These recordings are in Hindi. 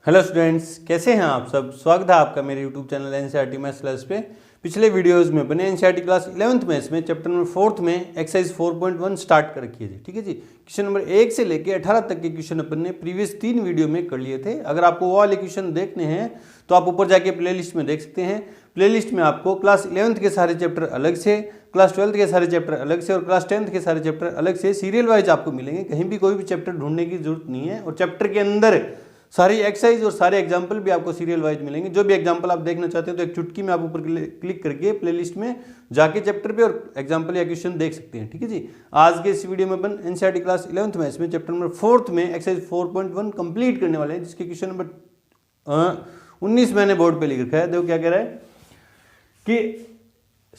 हेलो स्टूडेंट्स, कैसे हैं आप सब। स्वागत है आपका मेरे YouTube channel NCERT maths class पे। पिछले वीडियोस में अपने एनसीईआरटी क्लास 11th मैथ्स में चैप्टर नंबर 4 में एक्सरसाइज 4.1 स्टार्ट कर रखी है जी। ठीक है जी। क्वेश्चन नंबर 1 से लेके 18 तक के क्वेश्चन अपन ने प्रीवियस 3 वीडियो में कर लिए थे। अगर आपको वो वाले क्वेश्चन देखने हैं तो आप ऊपर जाके प्लेलिस्ट में देख सकते हैं। प्लेलिस्ट में आपको क्लास 11th के सारे चैप्टर अलग से, क्लास 12th के सारे चैप्टर अलग से और क्लास 10th के सारे चैप्टर अलग से सीरियल वाइज आपको मिलेंगे। कहीं भी कोई भी चैप्टर ढूंढने की जरूरत नहीं है और चैप्टर के अंदर सारी एक्सरसाइज और सारे एग्जाम्पल भी आपको सीरियल वाइज मिलेंगे। जो भी एग्जाम्पल आप देखना चाहते हैं तो एक चुटकी में आप ऊपर क्लिक करके प्लेलिस्ट में जाके चैप्टर पे और एग्जाम्पल या क्वेश्चन देख सकते हैं। ठीक है जी। आज के इस वीडियो में अपन एनसीईआरटी क्लास 11th मैथ्स में चैप्टर नंबर 4 में एक्सरसाइज 4.1 कंप्लीट करने वाले हैं, जिसके क्वेश्चन नंबर 19 मैंने बोर्ड पे लिख रखा है। देखो क्या कह रहा है कि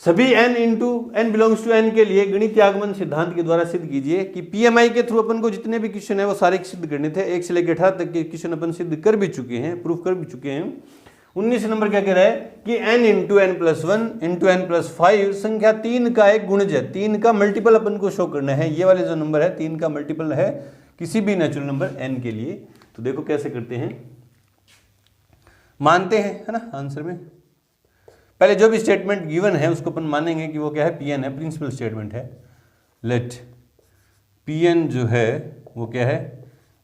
सभी n into n belongs to n के लिए गणितीय आगमन सिद्धांत के द्वारा सिद्ध कीजिए कि पीएमआई के थ्रू अपन को जितने भी क्वेश्चन है वो सारे सिद्ध करने थे। 1 से लेकर 18 तक के क्वेश्चन अपन सिद्ध कर भी चुके हैं, प्रूफ कर भी चुके हैं। 19 नंबर क्या कह रहा है कि n into n plus 1 into n plus 5 संख्या 3 का एक गुणज है। 3 का मल्टीपल अपन को शो करना है। ये वाले जो नंबर है 3 का मल्टीपल है किसी भी नेचुरल नंबर n के लिए। तो देखो कैसे करते हैं, मानते हैं, है ना। आंसर में पहले जो भी स्टेटमेंट गिवन है उसको अपन मानेंगे कि वो क्या है, पीएन है, प्रिंसिपल स्टेटमेंट है। लेट पीएन जो है वो क्या है,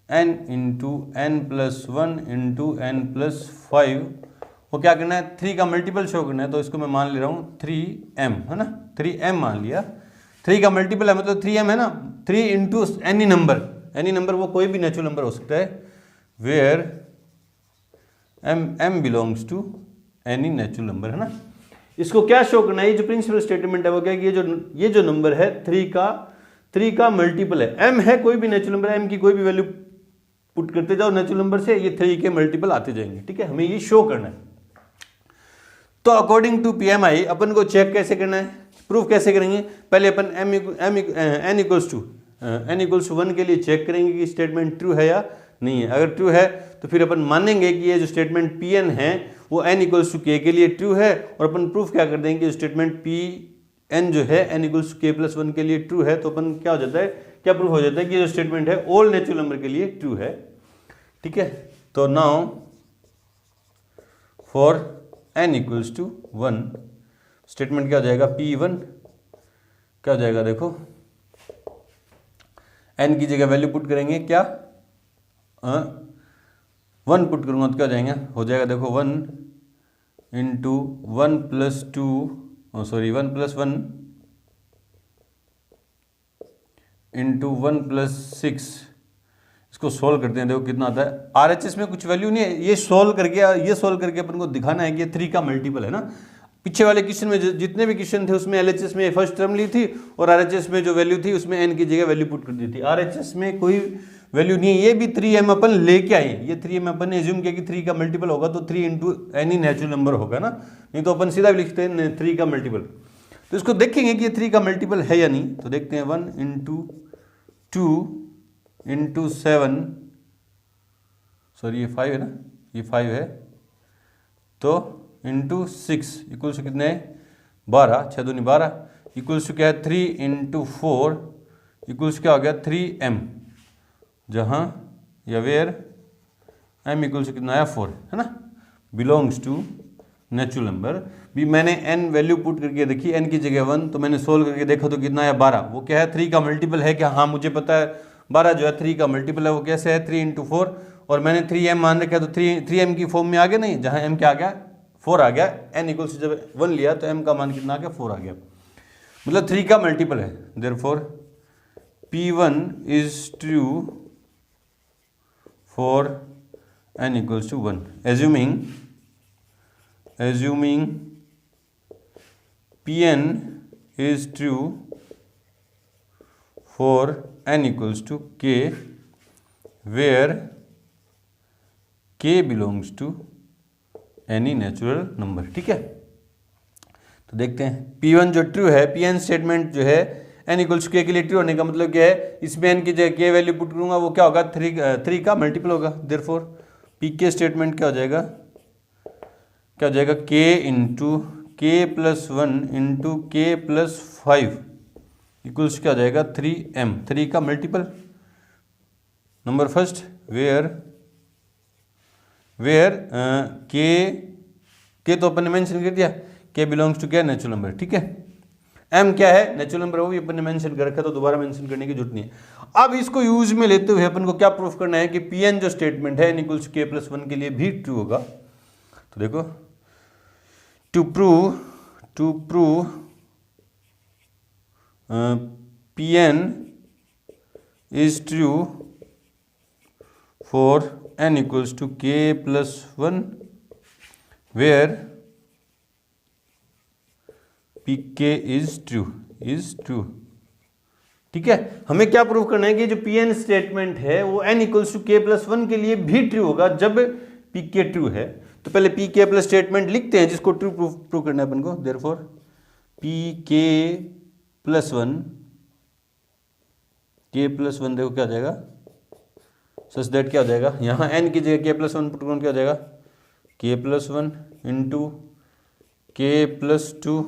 n into n plus 1 into n plus 5। वो क्या करना है, 3 का मल्टीपल शो करना है। तो इसको मैं मान ले रहा हूँ 3m, है ना। 3m मान लिया। 3 का मल्टीपल है मतलब 3m है ना। 3 into any number, any number वो कोई भी नेचुरल नंबर हो सकता है, where m belongs to any natural number, है ना। इसको क्या शो करना है, ये जो प्रिंसिपल स्टेटमेंट है वो क्या है, ये जो नंबर है 3 का मल्टीपल है। m है कोई भी नेचुरल नंबर, m की कोई भी वैल्यू पुट करते जाओ नेचुरल नंबर से, ये 3 के मल्टीपल आते जाएंगे। ठीक है, हमें ये शो करना है। तो अकॉर्डिंग टू पीएमआई अपन को चेक कैसे करना है, प्रूफ कैसे करेंगे। पहले अपन n इक्वल्स टू 1 के लिए चेक करेंगे कि स्टेटमेंट ट्रू है या नहीं है। अगर ट्रू है तो फिर अपन मानेंगे कि ये जो स्टेटमेंट पी एन है वो n इक्वल्स टू के के लिए ट्रू है। और अपन प्रूफ क्या कर देंगे, जो स्टेटमेंट पी एन जो है n इक्वल्स टू के प्लस 1 के लिए ट्रू है। तो अपन क्या हो जाता है, क्या प्रूफ हो जाता है कि जो स्टेटमेंट है ऑल नेचुरल नंबर के लिए ट्रू है। ठीक है, तो now for n equals to 1 statement क्या हो जाएगा, P1 क्या हो जाएगा, देखो n की जगह वैल्यू पुट करेंगे, क्या 1 पुट करूंगा तो क्या हो जाएगा, देखो 1 into 1 plus 2 1 plus 1 into 1 plus 6। इसको सोल्व करते हैं, देखो कितना आता है। आरएचएस में कुछ वैल्यू नहीं है, ये सोल्व करके अपन को दिखाना है कि ये 3 का मल्टीपल है ना। पीछे वाले क्वेश्चन में जितने भी क्वेश्चन थे उसमें एलएचएस में फर्स्ट टर्म ली थी और आरएचएस में जो वैल्यू थी उसमें एन की जगह वैल्यू पुट कर दी थी। आरएचएस में कोई वैल्यू नहीं है, ये भी 3m अपन लेके आए। ये 3m अपन ने एज्यूम किया कि 3 का मल्टीपल होगा तो 3 इंटू एनी नेचुरल नंबर होगा ना, नहीं तो अपन सीधा भी लिखते हैं 3 का मल्टीपल। तो इसको देखेंगे कि ये 3 का मल्टीपल है या नहीं। तो देखते हैं 1 इंटू 2 इंटू 7, सॉरी ये 5 है ना, ये 5 है, तो इंटू 6 इक्वल्स टू कितने, 12, 6 दूनी 12 इक्वल्स टू क्या है 3 इंटू 4 इक्वल्स क्या हो गया 3m, जहाँ या वेयर m इक्वल्स टू कितना आया 4, है ना, बिलोंग्स टू नेचुरल नंबर। भी मैंने n वैल्यू पुट करके देखी, n की जगह 1, तो मैंने सोल्व करके देखा तो कितना आया 12। वो क्या है 3 का मल्टीपल है क्या, हाँ मुझे पता है 12 जो है 3 का मल्टीपल है। वो कैसे है 3 इंटू 4 और मैंने 3m मान रखा तो 3m की फॉर्म में आ गया नहीं, जहाँ m क्या आ गया 4 आ गया। n इक्वल्स जब 1 लिया तो m का मान कितना आ गया 4 आ गया, मतलब 3 का मल्टीपल है। Therefore P1 is true for n equals to 1, assuming Pn is true for n equals to k, where k belongs to any natural number। ठीक है, तो देखते हैं P1 जो ट्रू है, Pn स्टेटमेंट जो है n इक्वल्स टू k के लिए ट्रू होने का मतलब क्या है, इसमें n की जगह k वैल्यू पुट करूंगा वो क्या होगा 3 का मल्टीपल होगा। देयरफॉर pk स्टेटमेंट क्या हो जाएगा, k into k plus 1 into k plus 5 equals क्या हो जाएगा 3m, 3 का मल्टीपल। Number first where where k तो अपन ने मेंशन कर दिया, के बिलोंग्स टू क्या, नेचुरल नंबर, ठीक है। एम क्या है, नेचुरल नंबर, वो भी अपन ने मेंशन कर रखा, तो दोबारा मेंशन करने की जरूरत नहीं है। अब इसको यूज में लेते हुए अपन को क्या प्रूफ करना है कि पी जो स्टेटमेंट है n equals k plus one के लिए भी ट्रू होगा। तो देखो, to prove Pn is true for n equals to k plus 1 where pk is true, ठीक है। हमें क्या प्रूव करना है कि जो Pn स्टेटमेंट है वो n equals to k plus one के लिए भी ट्रू होगा जब pk ट्रू है। तो पहले pk प्लस स्टेटमेंट लिखते हैं जिसको ट्रू प्रूव करना है अपन को। Therefore pk plus one, k plus one देखो क्या हो जाएगा, सच दैट क्या हो जाएगा, यहाँ n की जगह k प्लस वन पुट करो, क्या हो जाएगा k plus one into k plus two,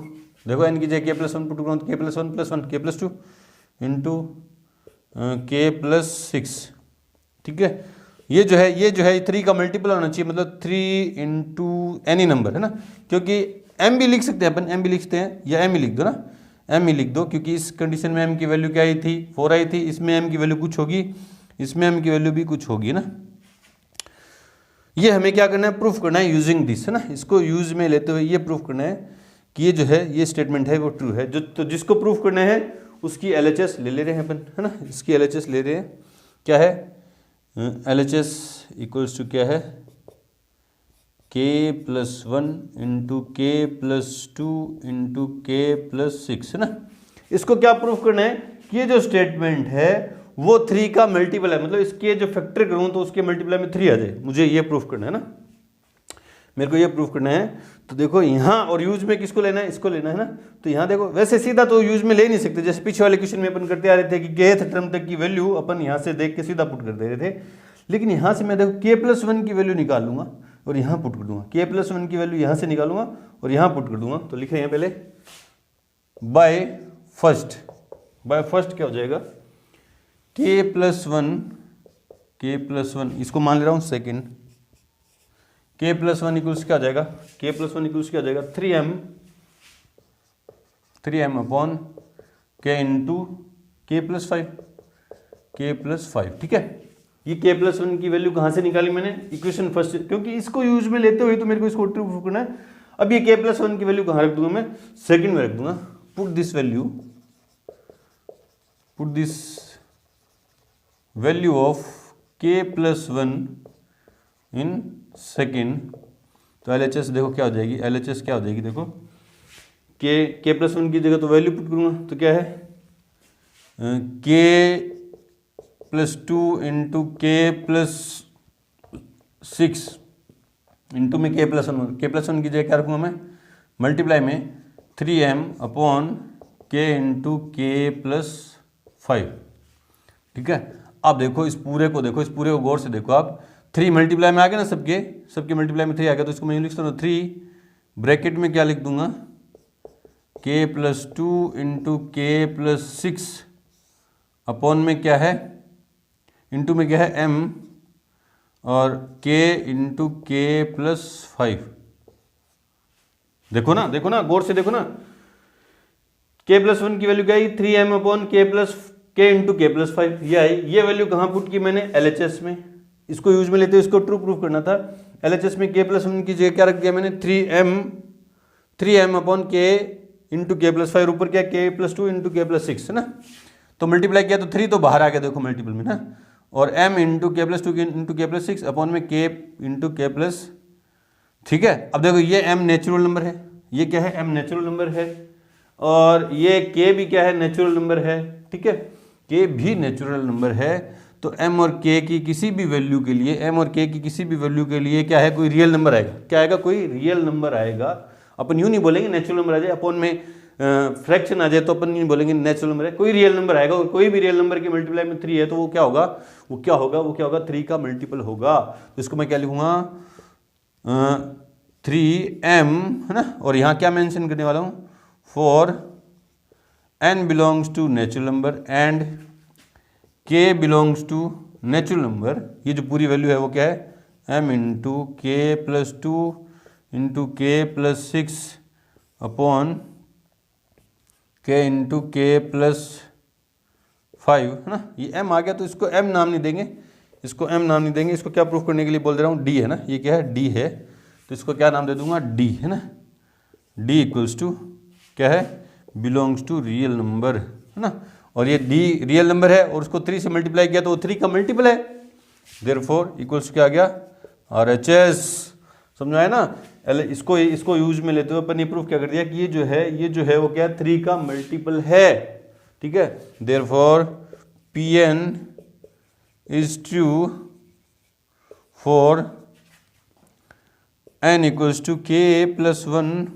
देखो n की जगह k प्लस वन पुट करो तो k plus one plus one, k plus two into k plus six, ठीक है। ये जो है 3 का मल्टीपल होना चाहिए, मतलब 3 इंटू एनी नंबर है ना, क्योंकि m भी लिख सकते हैं अपन, m भी लिखते हैं, या m ही लिख दो ना, m ही लिख दो, क्योंकि इस कंडीशन में m की वैल्यू क्या आई थी, 4 आई थी, इसमें m की वैल्यू कुछ होगी, इसमें m की वैल्यू भी कुछ होगी ना। ये हमें क्या करना है, प्रूफ करना है यूजिंग दिस, है ना। इसको यूज में लेते हुए ये प्रूफ करना है कि ये जो है ये स्टेटमेंट है वो ट्रू है। जो तो जिसको प्रूफ करना है उसकी LHS ले रहे हैं अपन, है ना। इसकी LHS ले रहे हैं, क्या है, LHS इक्वल्स टू क्या है, k plus one into k plus two into k plus six, है ना। इसको क्या प्रूफ करना है कि ये जो स्टेटमेंट है वो 3 का मल्टीपल है, मतलब इसके जो फैक्टर करूं तो उसके मल्टीप्लाई में 3 आ जाए, मुझे ये प्रूफ करना है ना, मेरे को ये प्रूफ करना है। तो देखो यहाँ और यूज में किसको लेना है, इसको लेना है ना। तो यहाँ देखो, वैसे सीधा तो यूज में ले नहीं सकते, जैसे पीछे वाले क्वेश्चन में अपन करते आ रहे थे कि kth टर्म तक की वैल्यू अपन यहाँ से देख के सीधा पुट कर दे रहे थे, लेकिन यहाँ से मैं देखो k प्लस वन की वैल्यू निकाल लूंगा और यहाँ पुट कर दूंगा, k प्लस वन की वैल्यू यहाँ से निकालूंगा और यहाँ पुट कर दूंगा। तो लिखे यहाँ पहले बाय फर्स्ट क्या हो जाएगा, k प्लस वन, इसको मान ले रहा हूँ second, k plus one equals क्या हो जाएगा, k प्लस वन इक्वल्स क्या हो जाएगा, 3m upon k into k plus five, ठीक है। ये k प्लस वन की वैल्यू कहाँ से निकाली मैंने, इक्वेशन फर्स्ट, क्योंकि इसको यूज में लेते हुए तो मेरे को इसको ट्रू प्रूफ करना है। अब ये k प्लस वन की वैल्यू कहाँ रख दूंगा मैं, सेकंड में रख दूंगा। Put this value of k plus one in second. तो LHS देखो क्या हो जाएगी, LHS क्या हो जाएगी, देखो k प्लस वन की जगह तो वैल्यू पुट करूंगा तो क्या है, k plus two into k plus six into में k प्लस वन की जगह क्या रखूँगा मैं, मल्टीप्लाई में 3m upon k into k plus five, ठीक है। अब देखो इस पूरे को गौर से देखो आप, 3 मल्टीप्लाई में आ गया ना, सबके मल्टीप्लाई में 3 आ गया, तो इसको मैं लिख सकता हूँ 3 ब्रैकेट में क्या लिख दूंगा, k plus two into k plus six upon में क्या है, इंटू में क्या है m और k into k plus five. देखो ना गौर से देखो ना, k प्लस वन की वैल्यू क्या आई, 3m upon k into k plus five, ये आई। ये वैल्यू कहाँ पुट की मैंने, LHS में। इसको यूज में लेते हुए इसको ट्रू प्रूफ करना था। LHS में k प्लस वन की जगह क्या रख दिया मैंने, 3m upon k into k plus five, ऊपर क्या k plus two into k plus six, है ना। तो मल्टीप्लाई किया तो 3 तो बाहर आ गया देखो मल्टीपल में ना, और m into k plus two into k plus six upon में k इंटू के प्लस, ठीक है। अब देखो ये m नेचुरल नंबर है, ये क्या है, m नेचुरल नंबर है, और ये k भी क्या है, नेचुरल नंबर है, ठीक है। k भी नेचुरल नंबर है, तो m और k की किसी भी वैल्यू के लिए क्या है, कोई रियल नंबर आएगा, क्या आएगा, कोई रियल नंबर आएगा। अपन यूँ नहीं बोलेंगे नेचुरल नंबर आ जाए, अपॉन में फ्रैक्शन आ जाए तो अपन नहीं बोलेंगे नेचुरल नंबर है, कोई रियल नंबर आएगा, और कोई भी रियल नंबर की मल्टीप्लाई में 3 है तो वो क्या होगा 3 का मल्टीपल होगा। तो इसको मैं क्या लिखूंगा, 3m, है ना, और यहाँ क्या मेंशन करने वाला हूँ, for n belongs to natural number and k belongs to natural number. ये जो पूरी वैल्यू है वो क्या है, m into k plus 2 into k plus 6 upon k into k plus 5, है ना। ये m आ गया तो इसको m नाम नहीं देंगे, इसको m नाम नहीं देंगे, इसको क्या प्रूफ करने के लिए बोल दे रहा हूँ, d है ना, ये क्या है, d है, तो इसको क्या नाम दे दूंगा, d, है ना। d इक्वल्स टू क्या है, बिलोंग्स टू रियल नंबर, है ना। और ये d रियल नंबर है और उसको 3 से मल्टीप्लाई किया तो वो 3 का मल्टीपल है, देयरफॉर इक्वल्स क्या आ गया, RHS। समझ आया ना। इसको यूज में लेते हुए अपन ने प्रूफ क्या कर दिया कि ये जो है वो क्या है, 3 का मल्टीपल है, ठीक है। Therefore Pn is true for n equals to k plus 1।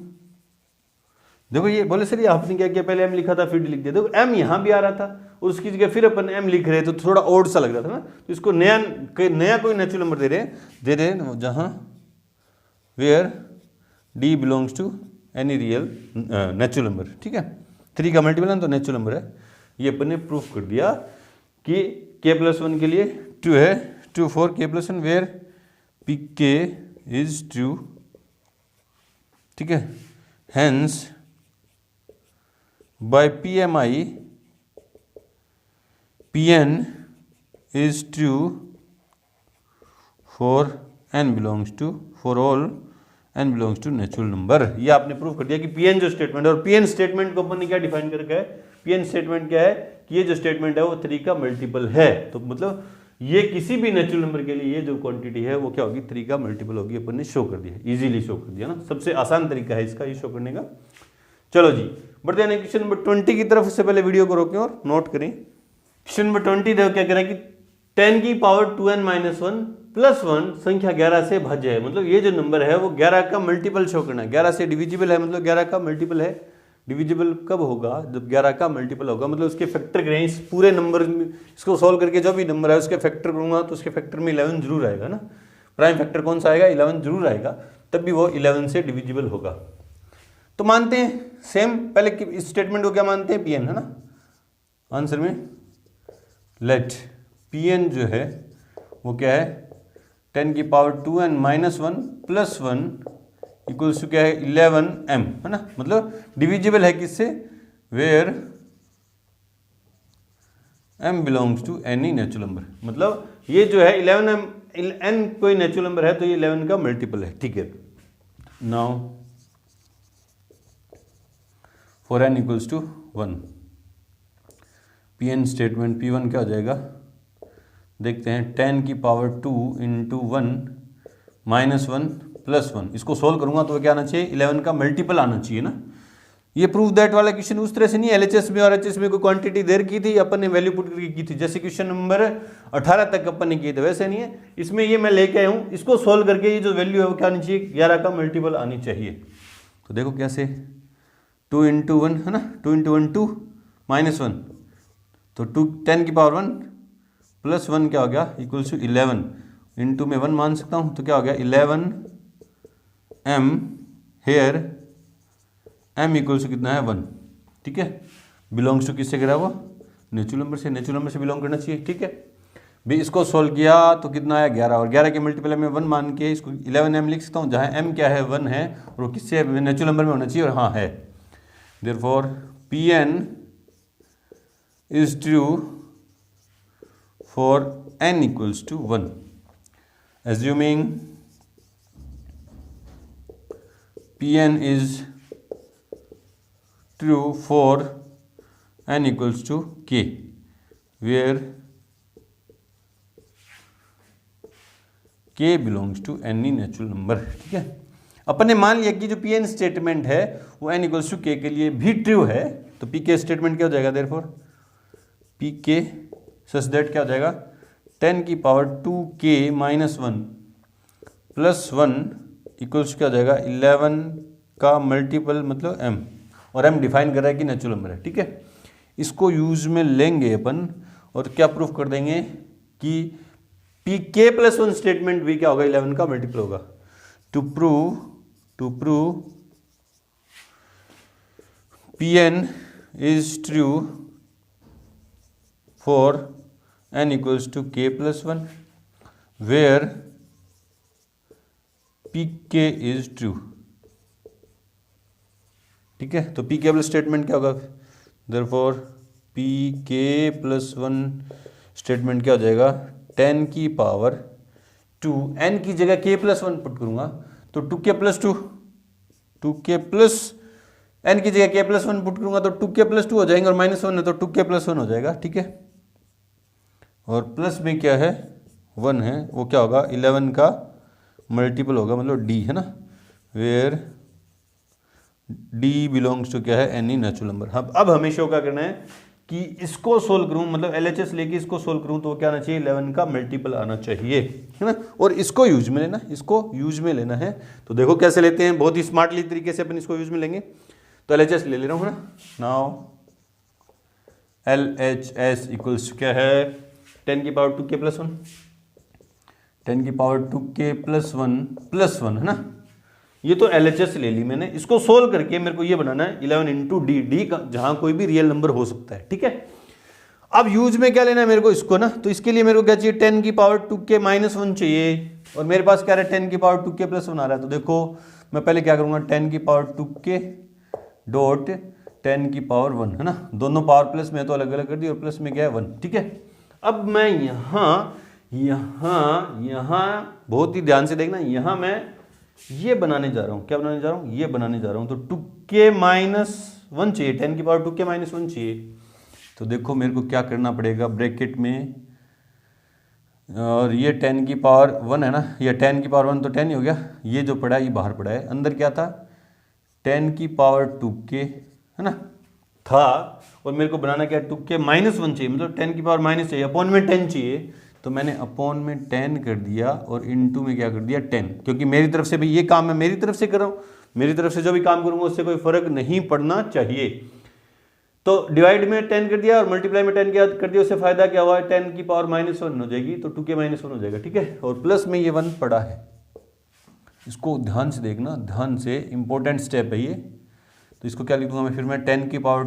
देखो ये बोले सर ये आपने क्या किया, पहले m लिखा था फिर d लिख दिया, देखो m यहाँ भी आ रहा था और उसकी जगह फिर अपन m लिख रहे हैं तो थोड़ा ओड सा लग रहा था ना, तो इसको नया कोई नेचुरल नंबर दे रहे हैं जहाँ where d belongs to any real natural number, ठीक है। 3 का मल्टीपल है तो नेचुरल नंबर है। ये अपन ने प्रूफ कर दिया कि k प्लस 1 के लिए ट्रू है, true for k plus 1 where pk is true, ठीक है। Hence by PMI Pn is true for n belongs to for all n belongs to natural number। ये आपने प्रूफ कर दिया कि Pn जो स्टेटमेंट है, और Pn स्टेटमेंट को अपन ने क्या डिफाइन करके है, Pn स्टेटमेंट क्या है कि ये जो स्टेटमेंट है वो 3 का मल्टीपल है, तो मतलब ये किसी भी नेचुरल नंबर के लिए ये जो क्वांटिटी है वो क्या होगी, 3 का मल्टीपल होगी। अपन ने शो कर दिया, इजीली शो कर दिया ना, सबसे आसान तरीका है इसका ये शो करने का। चलो जी बढ़ते हैं क्वेश्चन नंबर 20 की तरफ। उससे पहले वीडियो को रोकें और नोट करें। क्वेश्चन नंबर 20 देखो क्या कह रहा है कि 10 की पावर 2n माइनस 1 प्लस 1 संख्या 11 से भाज्य है, मतलब ये जो नंबर है वो 11 का मल्टीपल शो करना है, 11 से डिविजिबल है, मतलब 11 का मल्टीपल है। डिविजिबल कब होगा, जब 11 का मल्टीपल होगा, मतलब उसके फैक्टर करें इस पूरे नंबर, इसको सॉल्व करके जो भी नंबर है उसके फैक्टर करूंगा तो उसके फैक्टर में 11 जरूर आएगा ना। प्राइम फैक्टर कौन सा आएगा, 11 जरूर आएगा, तब भी वो 11 से डिविजिबल होगा। तो मानते हैं सेम, पहले इस स्टेटमेंट को क्या मानते हैं, Pn, है ना। आंसर में लेट Pn जो है वो क्या है, 10 की power 2n minus 1 plus 1 equals to क्या है, 11m, है ना। मतलब डिविजिबल है किससे, where m belongs to any natural number, मतलब ये जो है 11m, n कोई नेचुरल नंबर है तो ये 11 का मल्टीपल है, ठीक है। Now for n equals to 1, Pn statement P1 क्या हो जाएगा, देखते हैं। 10 की पावर 2 इंटू 1 माइनस 1 प्लस 1, इसको सोल्व करूंगा तो क्या आना चाहिए, 11 का मल्टीपल आना चाहिए ना। ये प्रूफ दैट वाला क्वेश्चन उस तरह से नहीं है, LHS में और HS में कोई क्वांटिटी देर की थी, अपन ने वैल्यू पुट करके की थी, जैसे क्वेश्चन नंबर 18 तक अपन ने किए थे वैसे नहीं है। इसमें ये मैं लेके आया हूँ, इसको सोल्व करके ये जो वैल्यू है वो क्या आनी चाहिए, 11 का मल्टीपल आनी चाहिए। तो देखो कैसे, 2 इंटू 1 है ना, 2 इंटू 1 2 माइनस 1, तो 10 की पावर 1 प्लस 1 क्या हो गया, इक्वल्स टू 11 इंटू में 1 मान सकता हूँ तो क्या हो गया, 11m hair m equals to कितना है 1, ठीक है। बिलोंग्स टू किससे करा हुआ, नेचुरल नंबर से, नेचुरल नंबर से बिलोंग करना चाहिए, ठीक है। भी इसको सोल्व किया तो कितना आया 11, और 11 के मल्टीपल में 1 मान के इसको 11m लिख सकता हूँ, जहाँ m क्या है 1 है और वो किससे नेचुरल नंबर में होना चाहिए, और हाँ है। Therefore Pn is true for n equals to 1, assuming Pn is true for n equals to k, where k belongs to any natural number, ठीक है। अपन ने मान लिया कि जो Pn स्टेटमेंट है वो n equals to k के लिए भी ट्रू है, तो Pk स्टेटमेंट क्या हो जाएगा, therefore Pk सच दैट क्या हो जाएगा, 10 की power 2k minus 1 plus 1 equals क्या हो जाएगा, 11 का मल्टीपल मतलब m, और m डिफाइन कर रहा है कि नेचुरल नंबर है, ठीक है। इसको यूज में लेंगे अपन और क्या प्रूफ कर देंगे कि pk प्लस 1 स्टेटमेंट भी क्या होगा, 11 का मल्टीपल होगा। To prove Pn is true for n equals to k plus 1, where P k is true. ठीक है, तो पी के प्लस स्टेटमेंट क्या होगा, therefore P k plus 1 statement क्या हो जाएगा, 10 की पावर 2, n की जगह k प्लस 1 पुट करूंगा तो 2k plus 2, 2k plus n की जगह k प्लस 1 पुट करूंगा तो 2k प्लस 2 हो जाएंगे, और माइनस 1 है तो 2k प्लस 1 हो जाएगा। ठीक है, और प्लस में क्या है 1 है, वो क्या होगा 11 का मल्टीपल होगा, मतलब d है ना, वेयर d बिलोंग्स टू क्या है, एनी नेचुरल नंबर। अब हमें शो क्या करना है कि इसको सोल्व करूं, मतलब LHS लेके इसको सोल्व करूं तो क्या आना चाहिए, 11 का मल्टीपल आना चाहिए, है ना, और इसको यूज में लेना, इसको यूज में लेना है। तो देखो कैसे लेते हैं, बहुत ही स्मार्टली तरीके से अपन इसको यूज में लेंगे। तो LHS ले रहा हूं ना, नाउ LHS इक्वल्स क्या है, 10 की पावर 2k प्लस 1, 10 की पावर 2k प्लस 1 है ना, ये तो LHS ले ली मैंने। इसको सोल्व करके मेरे को ये बनाना है 11 इंटू डी का, जहां कोई भी रियल नंबर हो सकता है। ठीक है, अब यूज में क्या लेना है मेरे को इसको ना, तो इसके लिए मेरे को क्या चाहिए, 10 की पावर 2k माइनस 1 चाहिए, और मेरे पास क्या है 10 की पावर 2k प्लस 1 आ रहा है। तो देखो मैं पहले क्या करूंगा, 10 की पावर 2k डॉट 10 की पावर 1 है ना, दोनों पावर प्लस में तो अलग अलग कर दी, और प्लस में क्या है 1। ठीक है, अब मैं यहाँ बहुत ही ध्यान से देखना, यहाँ मैं ये बनाने जा रहा हूं, क्या बनाने जा रहा हूं, ये बनाने जा रहा हूं। तो 2k माइनस 1 चाहिए, 10 की पावर 2k माइनस 1 चाहिए। तो देखो मेरे को क्या करना पड़ेगा, ब्रैकेट में, और ये 10 की पावर 1 है ना, ये 10 की पावर 1 तो 10 ही हो गया, ये जो पड़ा है ये बाहर पड़ा है, अंदर क्या था 10 की पावर 2k है ना था, और मेरे को बनाना क्या है 2k माइनस 1 चाहिए, मतलब 10 की पावर माइनस चाहिए, अपॉन में 10 चाहिए, तो मैंने अपॉन में 10 कर दिया, और इनटू में क्या कर दिया 10, क्योंकि मेरी तरफ से भी ये काम मैं मेरी तरफ से कर रहा हूँ, मेरी तरफ से जो भी काम करूंगा उससे कोई फर्क नहीं पड़ना चाहिए। तो डिवाइड में 10 कर दिया और मल्टीप्लाई में 10 कर दिया, उससे फायदा क्या हुआ, 10 की पावर माइनस 1 हो जाएगी, तो 2k माइनस 1 हो जाएगा। ठीक है, और प्लस में ये 1 पड़ा है, इसको ध्यान से देखना, ध्यान से, इंपॉर्टेंट स्टेप है ये। तो इसको क्या लिख दूंगा मैं, फिर मैं 10 की पावर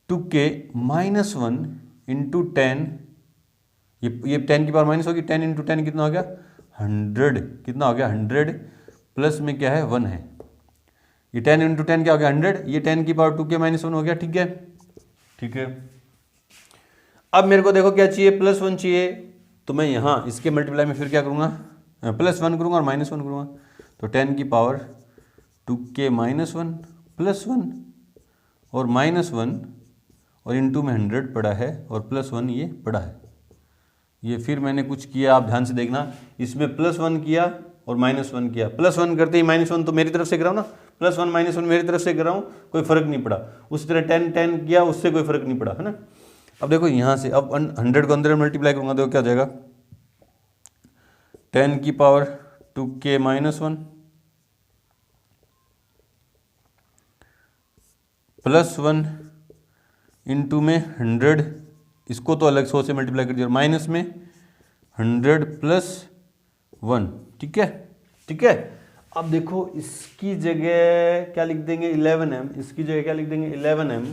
2k माइनस 1 इंटू 10, ये 10 की पावर माइनस होगी, 10 इंटू 10 कितना हो गया 100, कितना हो गया 100, प्लस में क्या है 1 है, ये 10 इंटू 10 क्या हो गया 100, ये 10 की पावर 2k माइनस 1 हो गया। ठीक है, ठीक है, अब मेरे को देखो क्या चाहिए, प्लस 1 चाहिए, तो मैं यहाँ इसके मल्टीप्लाई में फिर क्या करूँगा, प्लस 1 करूँगा और माइनस 1 करूँगा, तो 10 की पावर 2k माइनस 1 प्लस 1 और माइनस 1, और इंटू में 100 पड़ा है, और प्लस 1 ये पड़ा है। ये फिर मैंने कुछ किया, आप ध्यान से देखना, इसमें प्लस 1 किया और माइनस 1 किया, प्लस 1 करते ही माइनस 1 तो मेरी तरफ से कर रहा हूँ ना, प्लस 1 माइनस 1 मेरी तरफ से कर रहा हूँ, कोई फर्क नहीं पड़ा। उसी तरह 10 10 किया, उससे कोई फर्क नहीं पड़ा, है ना। अब देखो यहाँ से, अब 100 को अंदर मल्टीप्लाई करूँगा तो क्या हो जाएगा, 10 की power 2k minus 1 plus 1 into में 100, इसको तो अलग सौ से मल्टीप्लाई कर दिया, माइनस में 100 प्लस 1। ठीक है, ठीक है, अब देखो इसकी जगह क्या लिख देंगे 11m, इसकी जगह क्या लिख देंगे 11m,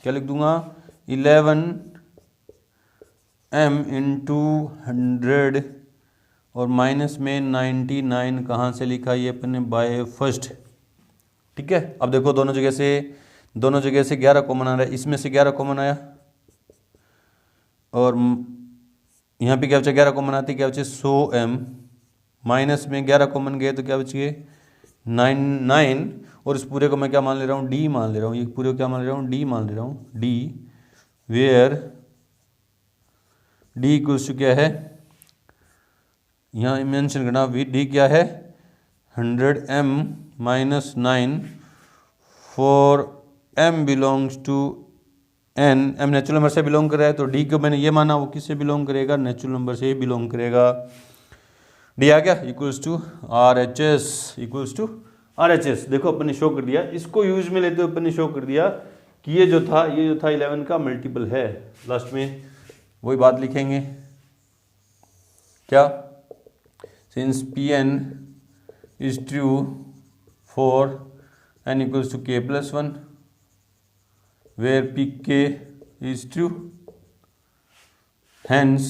क्या लिख दूंगा 11m इंटू 100, और माइनस में 99 कहाँ से लिखा, ये अपने बाय फर्स्ट। ठीक है, अब देखो दोनों जगह से 11 कॉमन आ रहा है, इसमें से 11 कॉमन आया, और यहाँ पे क्या बचा 11 कॉमन आती है, क्या बचे 100m, माइनस में 11 कॉमन गए तो क्या बच गए 9, और इस पूरे को मैं क्या मान ले रहा हूँ, d मान ले रहा हूँ, ये पूरे को क्या मान ले रहा हूँ, d मान ले रहा हूँ, d, where d equals to क्या है, यहाँ मेंशन करना, d क्या है 100m minus 9 for m belongs to n, m natural number से बिलोंग कर रहा है, तो d को मैंने ये माना, वो किससे बिलोंग करेगा, नेचुरल नंबर से ही बिलोंग करेगा। d आ गया इक्वल्स टू RHS, देखो अपन ने शो कर दिया, इसको यूज में लेते हुए अपन ने शो कर दिया कि ये जो था 11 का मल्टीपल है। लास्ट में वही बात लिखेंगे, क्या, since Pn is true for n equals to k plus 1, where pk is true, hence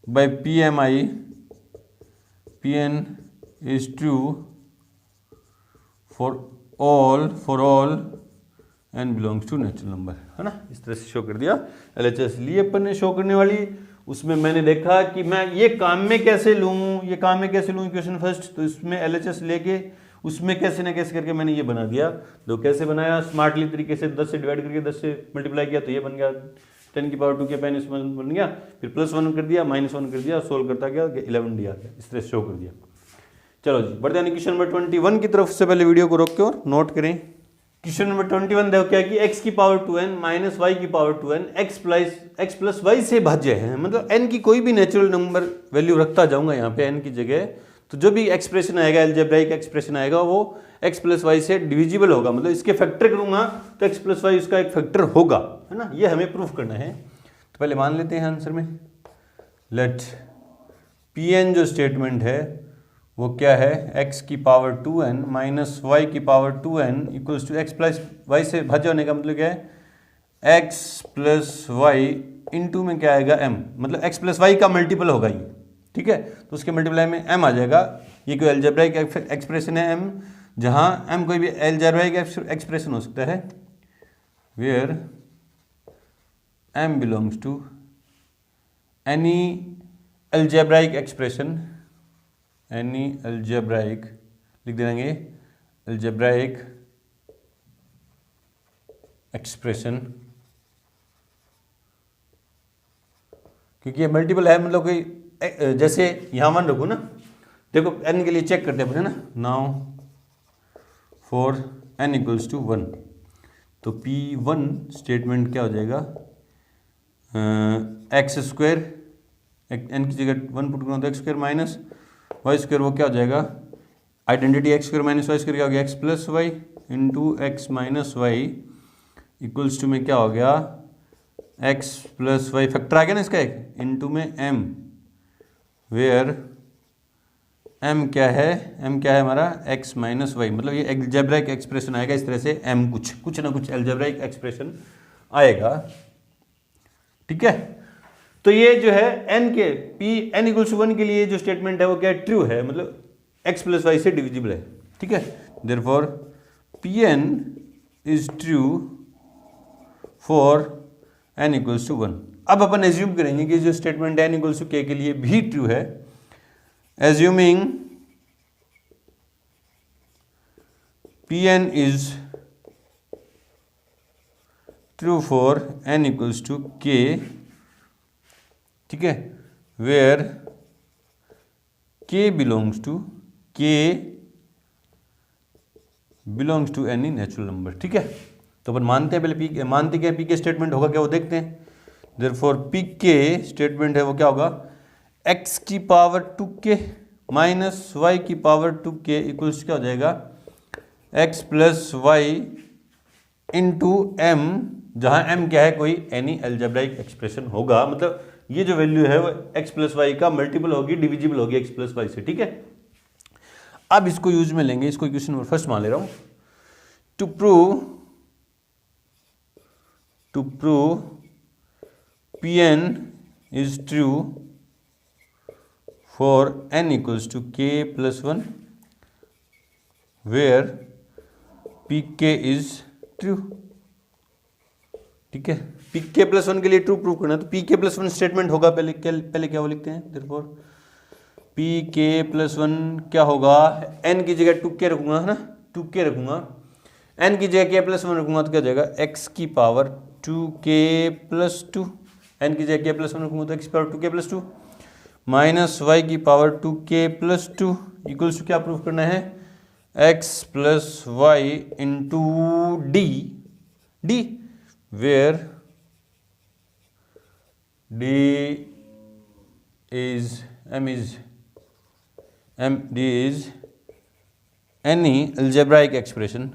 by pmi Pn is true for all n belongs to natural number, है ना। इस तरह से शो कर दिया। LHS लिए अपन ने शो करने वाली, उसमें मैंने देखा कि मैं ये काम में कैसे लूँ, ये काम में कैसे लूँ इक्वेशन फर्स्ट, तो इसमें LHS लेके उसमें कैसे ना कैसे करके मैंने ये बना दिया। तो कैसे बनाया, स्मार्टली तरीके से 10 से डिवाइड करके 10 से मल्टीप्लाई किया तो ये बन गया 10 की पावर 2 के -1 बन गया, फिर +1 कर दिया, -1 कर दिया, सोल्व करता गया 11 डी आ गया। इस तरह से शो कर दिया। चलो जी बढ़ते हैं क्वेश्चन नंबर 21 की तरफ। से पहले वीडियो को रोक के और नोट करें। क्वेश्चन नंबर 21 देखो क्या कि x की पावर 2n माइनस y की power 2n x plus y से भाज्य है। मतलब n की कोई भी नेचुरल नंबर वैल्यू रखता जाऊंगा यहाँ पे n की जगह, तो जो भी एक्सप्रेशन आएगा, अलजेब्राइक एक्सप्रेशन आएगा, वो x प्लस वाई से डिविजिबल होगा। मतलब इसके फैक्टर करूंगा तो x प्लस वाई उसका एक फैक्टर होगा, है ना। ये हमें प्रूफ करना है। तो पहले मान लेते हैं आंसर में, लेट Pn जो स्टेटमेंट है वो क्या है, x की पावर 2n माइनस y की power 2n equals to x plus y से भाज्य होने का मतलब क्या है, x प्लस वाई इंटू में क्या आएगा m, मतलब x प्लस वाई का मल्टीपल होगा ये, ठीक है। तो उसके मल्टीप्लाई में m आ जाएगा। ये कोई अलजेब्राइक एक्सप्रेशन है m, जहाँ m कोई भी अलजेब्राइक एक्सप्रेशन हो सकता है, where m belongs to any algebraic expression, any algebraic लिख देंगे, अलजेब्राइक एक्सप्रेशन, क्योंकि ये मल्टीपल है, मतलब कोई जैसे यहाँ मान रखो ना, देखो n के लिए चेक करते हैं ना, now for n equals to 1, तो P1 स्टेटमेंट क्या हो जाएगा, एक्स स्क्वायर, n की जगह 1 पुट करो तो x square minus y square, वो क्या हो जाएगा, identity x square minus y square क्या हो गया, x plus y into x minus y equals to में क्या हो गया, एक्स प्लस वाई फैक्टर आ गया ना इसका एक, इंटू में m, वेयर m क्या है हमारा x माइनस वाई। मतलब ये अलजेब्राइक एक्सप्रेशन आएगा इस तरह से, m कुछ ना कुछ अलजेब्राइक एक्सप्रेशन आएगा, ठीक है। तो ये जो है n के n इक्वल्स टू 1 के लिए जो स्टेटमेंट है वो क्या है, ट्रू है, मतलब x प्लस वाई से डिविजिबल है, ठीक है। Therefore Pn is true for n equals to 1। अब अपन एज्यूम करेंगे कि जो statement n equals to k के लिए भी ट्रू है, assuming Pn is true for n equals to k, ठीक है, where k belongs to any natural number, ठीक है। तो अपन मानते हैं पहले p, मानते क्या p के स्टेटमेंट होगा क्या वो देखते हैं। देयरफॉर p के स्टेटमेंट है वो क्या होगा, x की पावर 2k माइनस y की पावर 2k इक्वल्स क्या हो जाएगा, x plus y into m, जहाँ m क्या है, कोई एनी अलजेब्राइक एक्सप्रेशन होगा। मतलब ये जो वैल्यू है वो x प्लस वाई का मल्टीपल होगी, डिविजिबल होगी x प्लस वाई से, ठीक है। अब इसको यूज में लेंगे, इसको क्वेश्चन नंबर फर्स्ट मान ले रहा हूं, to prove Pn is true for n equals to k plus 1, where pk is true, ठीक है। pk प्लस 1 के लिए ट्रू प्रूव करना है, तो pk प्लस 1 स्टेटमेंट होगा, पहले क्या वो लिखते हैं, देयरफॉर pk प्लस 1 क्या होगा, n की जगह 2k रखूंगा, है ना, 2k रखूंगा, n की जगह k प्लस 1 रखूंगा तो क्या जाएगा, x की पावर 2k प्लस 2, n की जगह k प्लस 1 रखूंगा तो x की power 2k plus 2 minus y की power 2k plus 2 equals to क्या प्रूव करना है, x plus y into d, where d is any algebraic expression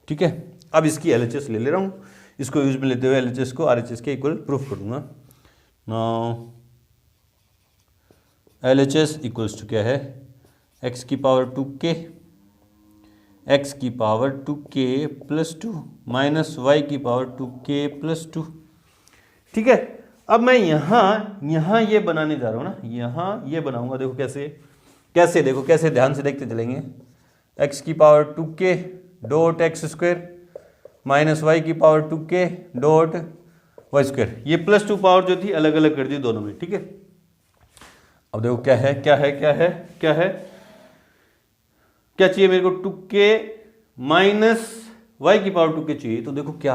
ठीक है। अब इसकी LHS ले रहा हूँ, इसको यूज में लेते हुए LHS को RHS के इक्वल प्रूफ कर दूंगा। नाउ LHS इक्वल्स टू क्या है, x की पावर 2k एक्स की power 2k plus 2 minus y की पावर 2k प्लस 2। ठीक है, अब मैं यहाँ ये बनाने जा रहा हूँ ना, यहाँ ये बनाऊंगा। देखो कैसे देखो कैसे, ध्यान से देखते चलेंगे। एक्स की power 2k dot x square minus y की power 2k dot y square, ये प्लस 2 पावर जो थी अलग अलग कर दी दोनों में। ठीक है, अब देखो क्या है क्या चाहिए मेरे को, 2k माइनस वाई की पावर 2k चाहिए। तो देखो क्या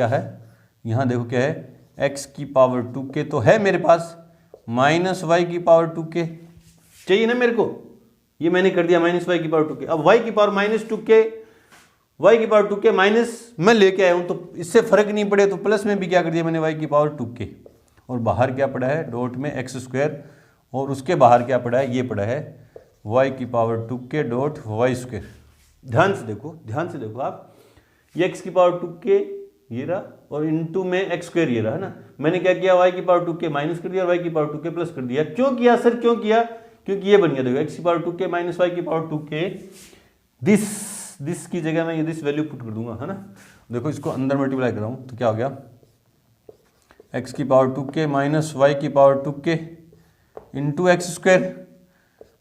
है यहाँ, देखो क्या है, x की पावर 2k तो है मेरे पास, माइनस वाई की पावर 2k चाहिए ना मेरे को, ये मैंने कर दिया माइनस वाई की पावर 2k। अब y की पावर माइनस 2k, y की पावर 2k माइनस मैं लेके आया हूं, तो इससे फर्क नहीं पड़े, तो प्लस में भी क्या कर दिया मैंने, y की पावर 2k, और बाहर क्या पड़ा है डॉट में एक्स स्क्वायर, और उसके बाहर क्या पड़ा है, ये पड़ा है y की power 2k dot y square. ध्यान से देखो आप, ये x की पावर 2k ये रहा, और इनटू में एक्स स्क्वायर ये रहा है ना। मैंने क्या किया, y की पावर 2k माइनस कर दिया और y की पावर 2k प्लस कर दिया। क्यों किया सर, क्यों किया, क्योंकि ये बन गया, देखो x की पावर 2k माइनस y की पावर 2k, दिस की जगह मैं ये दिस वैल्यू पुट कर दूंगा, है ना। देखो इसको अंदर मल्टीप्लाई कर रहा हूं तो क्या हो गया, x की पावर 2k माइनस वाई की power 2k into x square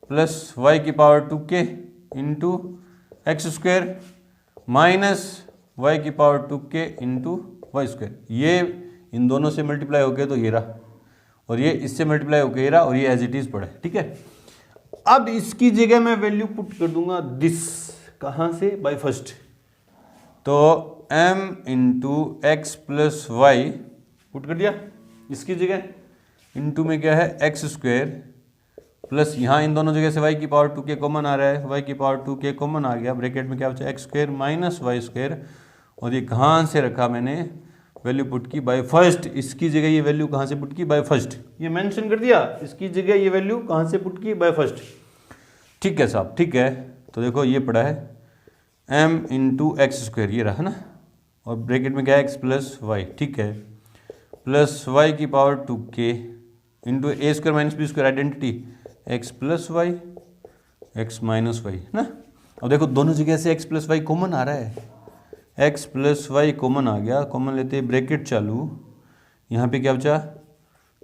plus y की power 2k into x square minus y की power 2k into y square. ये इन दोनों से मल्टीप्लाई हो गया तो ये रहा, और ये इससे मल्टीप्लाई हो गया ये रहा, और ये एज इट इज पड़ा है। ठीक है, अब इसकी जगह मैं वैल्यू पुट कर दूंगा दिस, कहाँ से, बाय फर्स्ट, तो m into x plus y put कर दिया इसकी जगह, इंटू में क्या है एक्स स्क्वायर प्लस यहाँ इन दोनों जगह से y की पावर 2k कॉमन आ रहा है, y की पावर 2k कॉमन आ गया, ब्रैकेट में क्या बचा x square minus y square, और ये कहाँ से रखा मैंने, वैल्यू पुट की बाय फर्स्ट, इसकी जगह ये वैल्यू कहाँ से पुट की, बाय फर्स्ट, ये मेंशन कर दिया, इसकी जगह ये वैल्यू कहाँ से पुट की, बाय फर्स्ट। ठीक है साहब, ठीक है, तो देखो ये पड़ा है m इंटू एक्स स्क्वायर ये रहा ना, और ब्रैकेट में क्या है एक्स प्लस वाई, ठीक है, प्लस वाई की power 2k into a square minus b square identity, x plus y x minus y ना। अब देखो दोनों जगह से एक्स प्लस वाई कॉमन आ रहा है, एक्स प्लस वाई कॉमन आ गया, कॉमन लेते ब्रैकेट चालू, यहाँ पे क्या बचा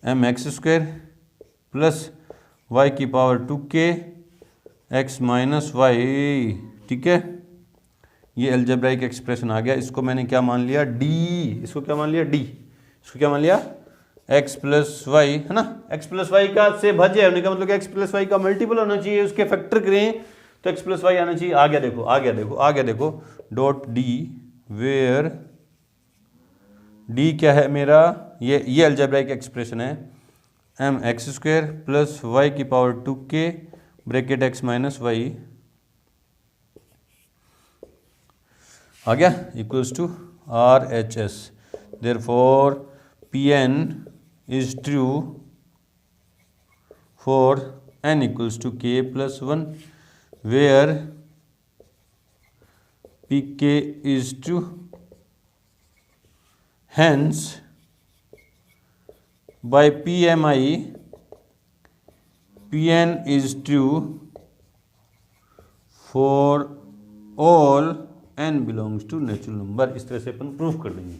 m x square plus y की power 2k x minus y. ठीक है, ये अलजेब्राइक एक्सप्रेशन आ गया, इसको मैंने क्या मान लिया, डी, इसको क्या मान लिया, डी, इसको क्या मान लिया, एक्स प्लस वाई, है ना। एक्स प्लस वाई का से भाज्य होने का मतलब एक्स प्लस वाई का मल्टीपल होना चाहिए, उसके फैक्टर करें तो एक्स प्लस वाई आना चाहिए। आ गया देखो डॉट डी, वेयर डी क्या है मेरा, ये अलजेब्राइक एक्सप्रेशन है, m x square plus y की power 2k bracket x minus y आ गया, equals to R H S. Therefore Pn is true for n equals to k plus 1 where pk is true, hence by PMI Pn is true for all n belongs to natural number। इस तरह से अपन प्रूफ कर देंगे।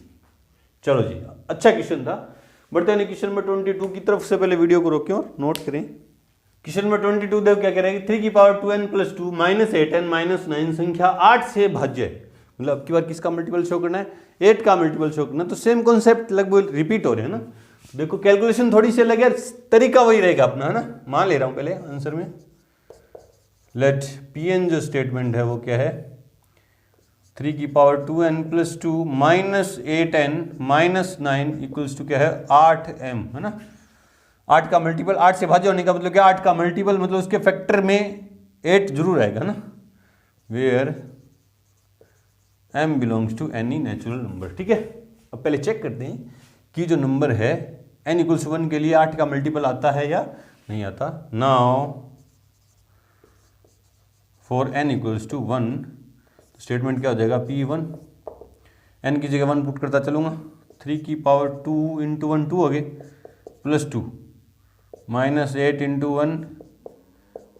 चलो जी, अच्छा क्वेश्चन था। बढ़ते हैं क्वेश्चन नंबर 22 की तरफ। से पहले वीडियो को रोकें और नोट करें। क्वेश्चन नंबर 22 देखो क्या कह रहा है कि 3 की power 2n plus 2 minus 8n minus 9 संख्या 8 से भाज्य है। मतलब अब की बार किसका मल्टीपल शो करना है, 8 का मल्टीपल शो करना है। तो सेम कॉन्सेप्ट लगभग रिपीट हो रहे हैं ना। देखो कैलकुलेशन थोड़ी सी अलग है, तरीका वही रहेगा अपना, है ना। मान ले रहा हूं पहले आंसर में, लेट Pn जो स्टेटमेंट है वो क्या है, 3 की power 2n plus 2 minus 8n minus 9 equals to क्या है 8m, है ना। 8 का मल्टीपल 8 से भाज्य होने का मतलब क्या, 8 का मल्टीपल मतलब उसके फैक्टर में 8 जरूर आएगा ना। Where m belongs to any natural number. ठीक है, अब पहले चेक करते हैं कि जो नंबर है n इक्वल्स 1 के लिए 8 का मल्टीपल आता है या नहीं आता। Now for n equals to 1 statement क्या हो जाएगा, P1 n की जगह 1 पुट करता चलूँगा। 3 की पावर 2 इंटू 1 2 हो गए प्लस 2 माइनस 8 इंटू 1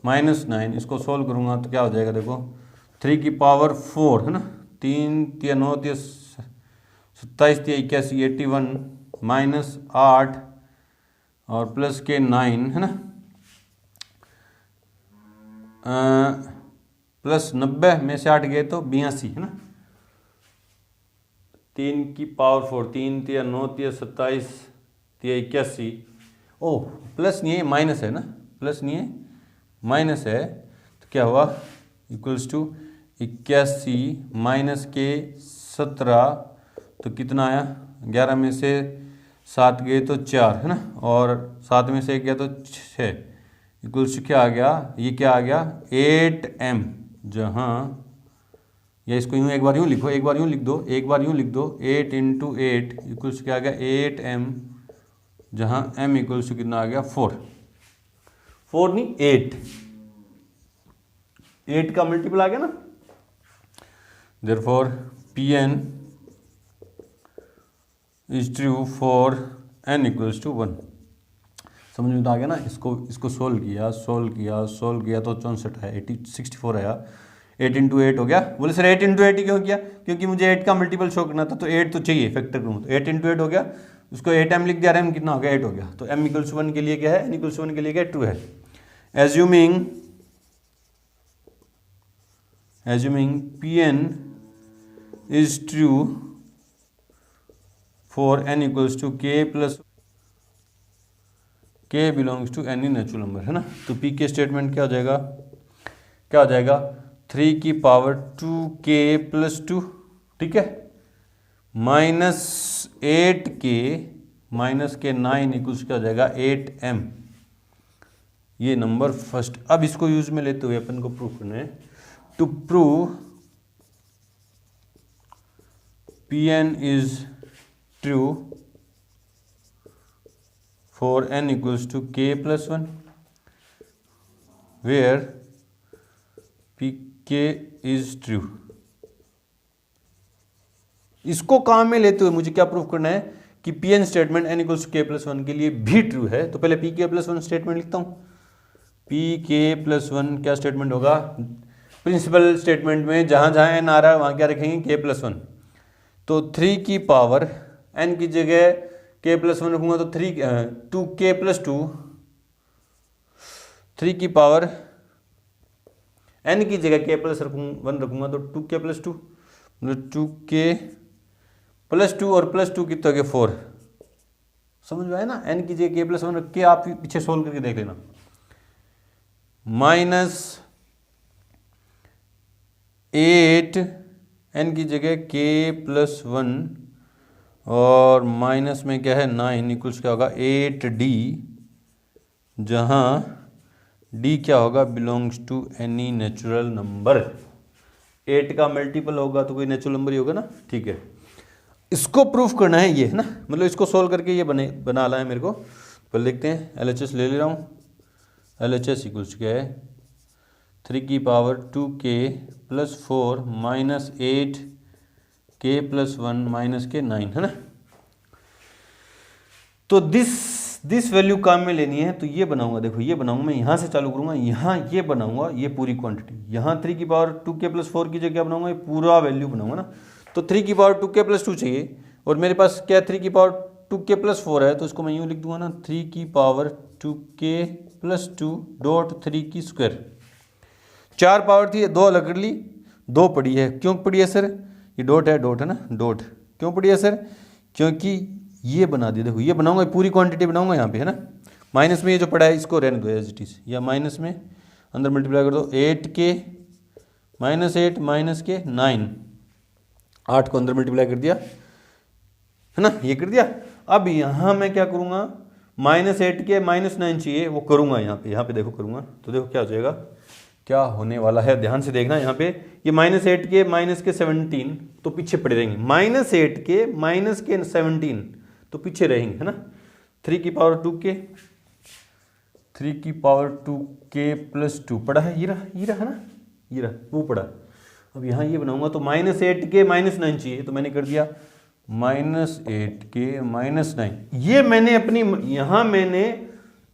माइनस 9, इसको सोल्व करूँगा तो क्या हो जाएगा, देखो 3 की पावर 4 है ना, 3 तिया 9 तिया 27 तिया 81 81 माइनस 8 और प्लस के 9 है ना, प्लस 90 में से 8 गए तो 82 है ना, 3 की पावर 4 3 तिया 9 तिया 27 तिया 81, ओ प्लस नहीं है माइनस है ना, प्लस नहीं है माइनस है, तो क्या हुआ इक्वल्स टू 81 माइनस के 17, तो कितना आया 11 में से 7 गए तो 4 है ना, और 7 में से 1 गया तो 6 इक्वल्स टू क्या आ गया, ये क्या आ गया 8m, जहाँ या इसको यूँ एक बार यूँ लिखो, एक बार यूँ लिख दो, एक बार यूँ लिख दो, 8 × 8 इक्वल्स क्या आ गया 8m, जहाँ m इक्वल्स टू कितना आ गया 4 नहीं 8 का मल्टीपल आ गया ना, therefore Pn is true for n equals to 1। समझ में तो आ गया ना। इसको सोल्व किया तो 64 है, 64 आया, 8 × 8 हो गया। बोले सर 8 × 8 क्यों किया, क्योंकि मुझे 8 का मल्टीपल शो करना था, तो 8 तो चाहिए फैक्टर करूँ, तो 8 × 8 हो गया, उसको 8m लिख दिया, m कितना हो गया 8 हो गया, तो m = 1 के लिए क्या है, n = 1 के लिए क्या ट्रू है। Assuming Pn is true for n = k + k belongs to any natural number है ना, तो P के स्टेटमेंट क्या हो जाएगा 3 की पावर 2k + 2, ठीक है, -8k -9 क्या हो जाएगा 8m, ये नंबर फर्स्ट। अब इसको यूज में लेते हुए अपन को प्रूफ करना है, to prove Pn is true for n = k + 1 where Pk is true। इसको काम में लेते हुए मुझे क्या प्रूफ करना है कि Pn स्टेटमेंट n = k + 1 के लिए भी ट्रू है। तो पहले Pk + 1 स्टेटमेंट लिखता हूं। Pk + 1 क्या स्टेटमेंट होगा, प्रिंसिपल स्टेटमेंट में जहां जहां n आ रहा है वहां क्या रखेंगे k + 1, तो 3 की पावर n की जगह k + 1 रखूंगा तो 2k + 2, 3 की पावर n की जगह k + 1 रखूंगा तो 2k + 2, मतलब 2k + 2 और +2 कितना हो गया 4। समझ में आया ना, n की जगह k + 1 रख के आप पीछे सोल्व करके देख लेना। -8 n की जगह k + 1 और माइनस में क्या है 9 इक्वल्स क्या होगा 8d, जहां d क्या होगा belongs to any natural number. 8 का मल्टीपल होगा तो कोई नेचुरल नंबर ही होगा ना, ठीक है। इसको प्रूफ करना है ये है ना, मतलब इसको सोल्व करके ये बना ला है मेरे को। पहले देखते हैं, LHS ले रहा हूँ। LHS इक्वल्स क्या है 3 की पावर 2k + 4 -8 k + 1 -k 9 है ना। तो दिस वैल्यू काम में लेनी है, तो ये बनाऊंगा, देखो ये बनाऊंगा मैं, यहाँ से चालू करूंगा, यहाँ ये बनाऊंगा, ये पूरी क्वांटिटी, यहाँ 3 की पावर 2k + 4 की जगह क्या बनाऊंगा, ये पूरा वैल्यू बनाऊंगा ना। तो 3 की पावर 2k + 2 चाहिए, और मेरे पास क्या 3 की पावर 2k + 4 है, तो इसको मैं यूँ लिख दूंगा ना 3 की पावर 2k + 2 डॉट 3 की स्क्वायर। 4 पावर थी, 2 अलग कर ली, 2 पड़ी है। क्यों पड़ी है सर, ये डॉट है ना, डॉट क्यों पड़ी है सर, क्योंकि ये बना दिया, देखो ये बनाऊंगा, पूरी क्वांटिटी बनाऊंगा यहाँ पे है ना। माइनस में ये जो पड़ा है इसको रहने दो एज इट इज, या माइनस में अंदर मल्टीप्लाई कर दो 8k -8 -k 9, 8 को अंदर मल्टीप्लाई कर दिया है ना, ये कर दिया। अब यहाँ मैं क्या करूँगा, -8k -9 चाहिए, वो करूँगा यहाँ पे देखो करूँगा, तो देखो क्या हो जाएगा, क्या होने वाला है, ध्यान से देखना। यहाँ पे ये -8k -k 17 तो पीछे पड़े रहेंगे, -8k -k 17 तो पीछे रहेंगे है ना। 3 की पावर 2k + 2 पड़ा है, ये रहा है ना, ये रहा वो पड़ा। अब यहाँ ये बनाऊंगा तो -8k -9 चाहिए, तो मैंने कर दिया -8k -9। ये मैंने अपनी यहाँ मैंने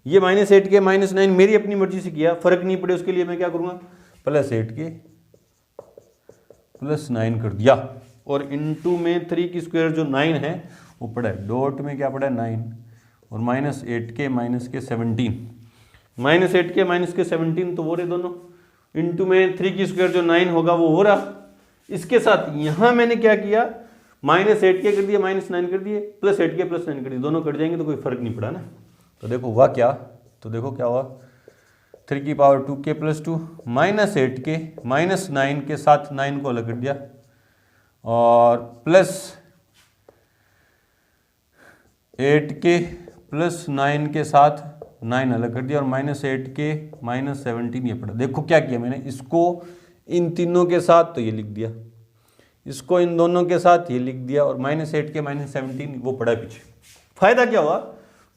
ये -8k -9 मेरी अपनी मर्जी से किया, फर्क नहीं पड़े उसके लिए मैं क्या करूँगा +8k प्लस 9 कर दिया, और इनटू में 3 की स्क्वायर जो 9 है वो पड़ा है, डॉट में क्या पड़ा है 9, और माइनस 8k माइनस के 17, माइनस 8k माइनस के 17 तो वो रहे दोनों, इनटू में 3 की स्क्वायर जो 9 होगा वो हो रहा। इसके साथ यहां मैंने क्या किया, माइनस 8k कर दिया, माइनस 9 कर दिए, प्लस 8k प्लस 9 कर दिए, दोनों कट जाएंगे तो कोई फर्क नहीं पड़ा ना। तो देखो हुआ क्या, तो देखो क्या हुआ, 3 की power 2k plus 2 minus 8k minus 9 के साथ 9 को अलग कर दिया, और प्लस 8k प्लस 9 के साथ 9 अलग कर दिया, और माइनस 8k माइनस 17 ये पड़ा। देखो क्या किया मैंने, इसको इन तीनों के साथ तो ये लिख दिया, इसको इन दोनों के साथ ये लिख दिया, और माइनस 8k माइनस 17 वो पड़ा पीछे। फायदा क्या हुआ,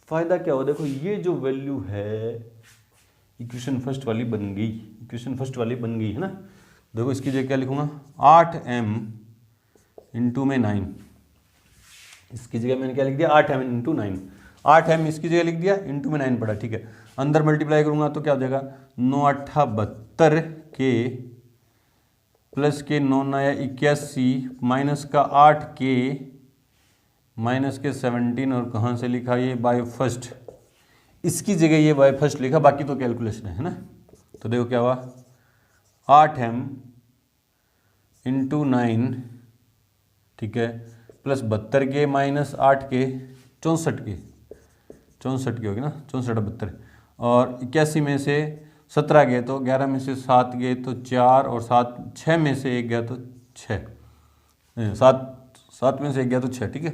फायदा क्या हुआ, देखो ये जो वैल्यू है इक्वेशन फर्स्ट वाली बन गई, इक्वेशन फर्स्ट वाली बन गई है ना। देखो इसकी जगह क्या लिखूंगा, 8m इंटू में 9, इसकी जगह मैंने क्या लिख दिया 8m इंटू 9, 8m इसकी जगह लिख दिया, इंटू में 9 पड़ा, ठीक है। अंदर मल्टीप्लाई करूंगा तो क्या हो जाएगा, 9 8 72 के प्लस के 9 9 81 माइनस का 8k माइनस के 17, और कहाँ से लिखा ये बाय फर्स्ट, इसकी जगह ये बाय फर्स्ट लिखा, बाकी तो कैलकुलेशन है ना। तो देखो क्या हुआ, 8m इंटू 9, ठीक है, plus 72k minus 8k 64k होगी ना, 64 72, और 81 में से 17 गए तो 11 में से 7 गए तो 4, और 6 में से 1 गया तो 6, 7 में से 1 गया तो 6, ठीक है।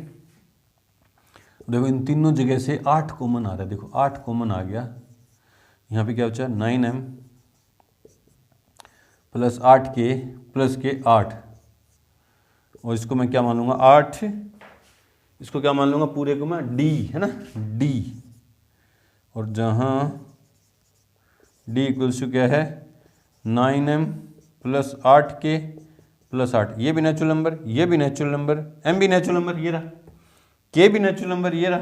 देखो इन तीनों जगह से 8 कॉमन आ रहा है, देखो 8 कॉमन आ गया, यहाँ पे क्या बचा 9m प्लस 8k प्लस के 8, और इसको मैं क्या मान लूँगा 8, इसको क्या मान लूँगा पूरे को मैं d है ना, d, और जहाँ d इक्वल्स टू क्या है 9m प्लस 8k प्लस 8, ये भी नेचुरल नंबर, ये भी नेचुरल नंबर, m भी नेचुरल नंबर, ये रहा k भी नेचुरल नंबर, ये रहा।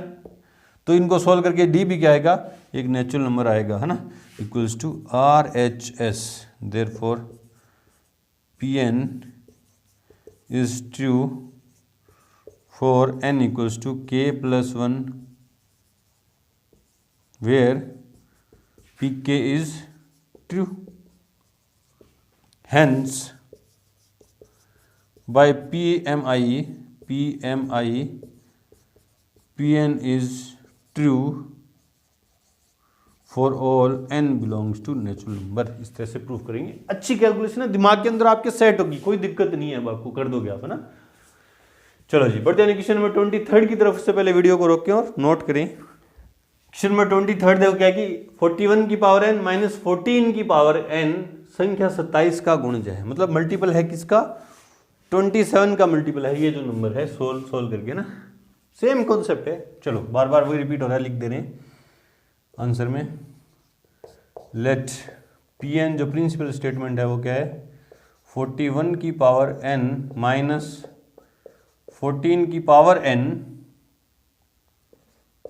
तो इनको सॉल्व करके d भी क्या आएगा, एक नेचुरल नंबर आएगा, है ना, equals to RHS, therefore Pn is true for n equals to k plus 1 where pk is true. Hence by PMI Pn is true for all n belongs to natural number। इस तरह से प्रूव करेंगे। अच्छी कैलकुलेशन है, दिमाग के अंदर आपके सेट होगी, कोई दिक्कत नहीं है, अब आपको कर दोगे आप, है ना। चलो जी बढ़ते हैं क्वेश्चन नंबर 23 की तरफ। से पहले वीडियो को रोकें और नोट करें। क्वेश्चन नंबर 23 देखो क्या कि 41 की पावर n माइनस 14 की पावर n संख्या 27 का गुणज है, मतलब मल्टीपल है किसका, 27 का मल्टीपल है ये जो नंबर है, सोल्व करके ना, सेम कॉन्सेप्ट है। चलो बार बार वही रिपीट हो रहा है, लिख दे रहे हैं आंसर में। लेट Pn जो प्रिंसिपल स्टेटमेंट है वो क्या है, 41 की पावर n माइनस 14 की पावर n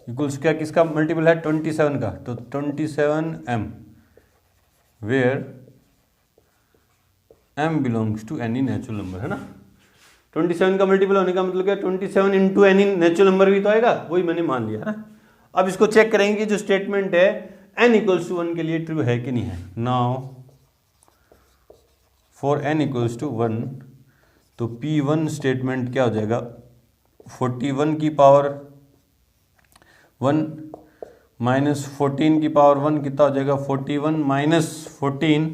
इक्वल्स क्या, किसका मल्टीपल है 27 का, तो 27m where m belongs to any natural number, है ना। 27 का मल्टीपल होने का मतलब क्या, 27 इंटू एनी नेचुरल नंबर भी तो आएगा, वही मैंने मान लिया, है ना। अब इसको चेक करेंगे जो स्टेटमेंट है n इक्वल्स टू 1 के लिए ट्रू है कि नहीं है। Now for n equals to 1 तो P1 स्टेटमेंट क्या हो जाएगा, 41 की पावर 1 माइनस 14 की पावर 1 कितना हो जाएगा, 41 माइनस 14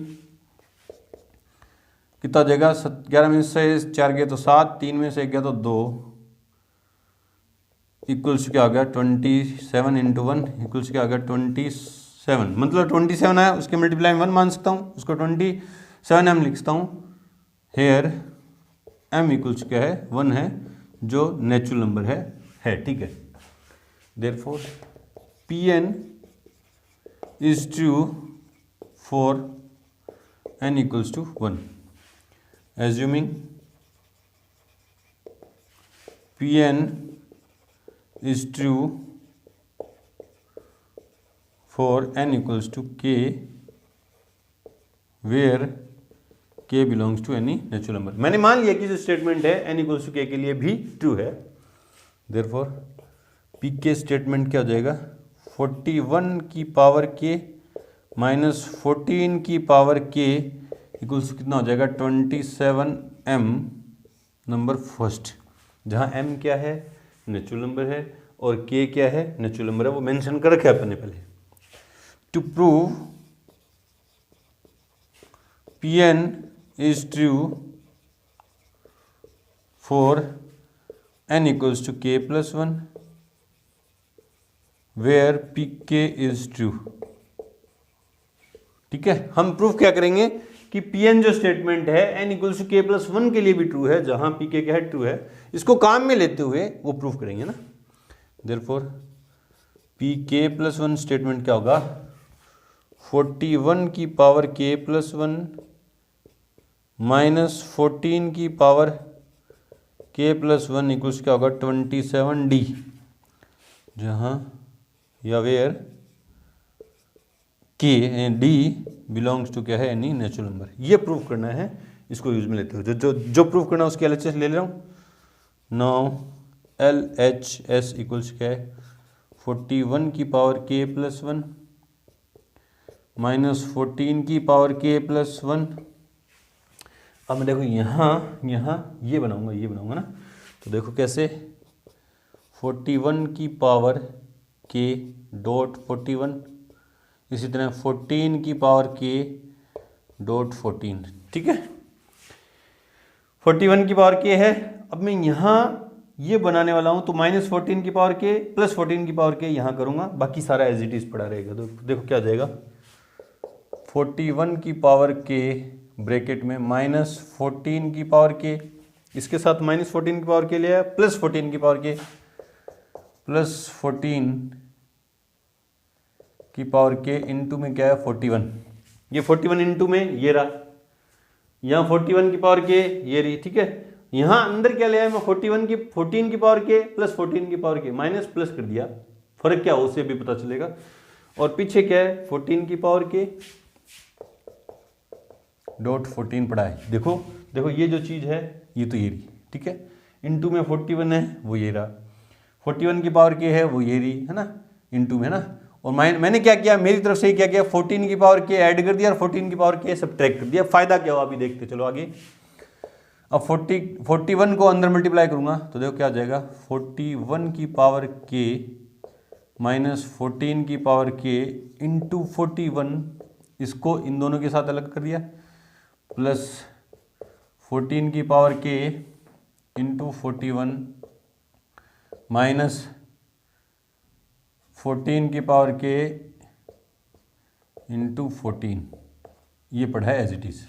कितना हो जाएगा, 11 में से 4 गया तो 7, 3 में से 1 गया तो 2, इक्वल्स क्या आ गया 27 इंटू 1 इक्वल्स क्या आ गया 27, मतलब 27 आया, उसके मल्टीप्लाई में 1 मान सकता हूँ, उसको 27m लिख सकता हूँ। हेयर m इक्वल्स क्या है 1 है, जो नेचुरल नंबर है, ठीक है। Therefore Pn is true for n equals to 1, assuming Pn is true for n equals to k where k belongs to any natural number. मैंने मान लिया कि जो स्टेटमेंट है n इक्वल्स टू k के लिए भी ट्रू है। देयरफॉर पी के स्टेटमेंट क्या हो जाएगा, 41 की पावर k माइनस 14 की पावर k इक्वल्स कितना हो जाएगा 27m नंबर फर्स्ट, जहाँ m क्या है नेचुरल नंबर है और k क्या है नेचुरल नंबर है, वो मेंशन कर रखा है अपन ने पहले। To prove Pn is true for n equals to k plus 1 where pk is true। ठीक है, हम प्रूफ क्या करेंगे कि Pn जो स्टेटमेंट है n equals to k plus 1 के लिए भी ट्रू है, जहां pk क्या है ट्रू है, इसको काम में लेते हुए वो प्रूफ करेंगे ना। देयरफॉर pk प्लस 1 स्टेटमेंट क्या होगा, 41 की पावर k प्लस 1 माइनस 14 की पावर k प्लस 1 इक्वल्स क्या होगा 27d, जहाँ या where k d belongs to क्या है एनी नेचुरल नंबर। ये प्रूफ करना है, इसको यूज में लेते हुए जो प्रूफ करना है उसके LHS ले रहा हूँ। नाउ LHS इक्वल्स क्या है 41 की पावर k प्लस 1 माइनस 14 की पावर k प्लस 1। अब मैं देखो यहाँ ये बनाऊंगा ना, तो देखो कैसे 41 की पावर k डॉट 41, इसी तरह 14 की पावर k डॉट 14। ठीक है, 41 की पावर k है। अब मैं यहाँ ये बनाने वाला हूँ, तो माइनस 14 की पावर k प्लस 14 की पावर k यहाँ करूँगा, बाकी सारा एज इट इज पड़ा रहेगा। तो देखो क्या आ जाएगा 41 की पावर k ब्रैकेट में माइनस 14 की पावर k, इसके साथ माइनस 14 की पावर k ले आया, प्लस 14 की पावर k, प्लस 14 की पावर k इंटू में क्या है 41, ये 41 इंटू में ये रहा, यहाँ 41 की पावर k ये रही। ठीक है, यहाँ अंदर क्या ले आया मैं 14 की पावर k प्लस 14 की पावर k, माइनस प्लस कर दिया, फर्क क्या हो उससे भी पता चलेगा। और पीछे क्या है 14 की पावर k डॉट 14 पड़ा है। देखो ये जो चीज़ है ये तो ये रही। ठीक है, इंटू में 41 है वो ये रहा, 41 की पावर k है वो ये रही है ना, इंटू में है ना। और मैंने क्या किया, मेरी तरफ से ही क्या किया 14 की पावर k ऐड कर दिया और 14 की पावर k सब्ट्रैक्ट कर दिया। फायदा क्या हुआ अभी देखते चलो आगे। अब 41 को अंदर मल्टीप्लाई करूंगा तो देखो क्या आ जाएगा 41 की पावर k माइनस 14 की पावर k इंटू 41, इसको इन दोनों के साथ अलग कर दिया, प्लस 14 की पावर k इंटू 41 माइनस 14 की पावर k इंटू 14, ये पढ़ा है एज इट इज।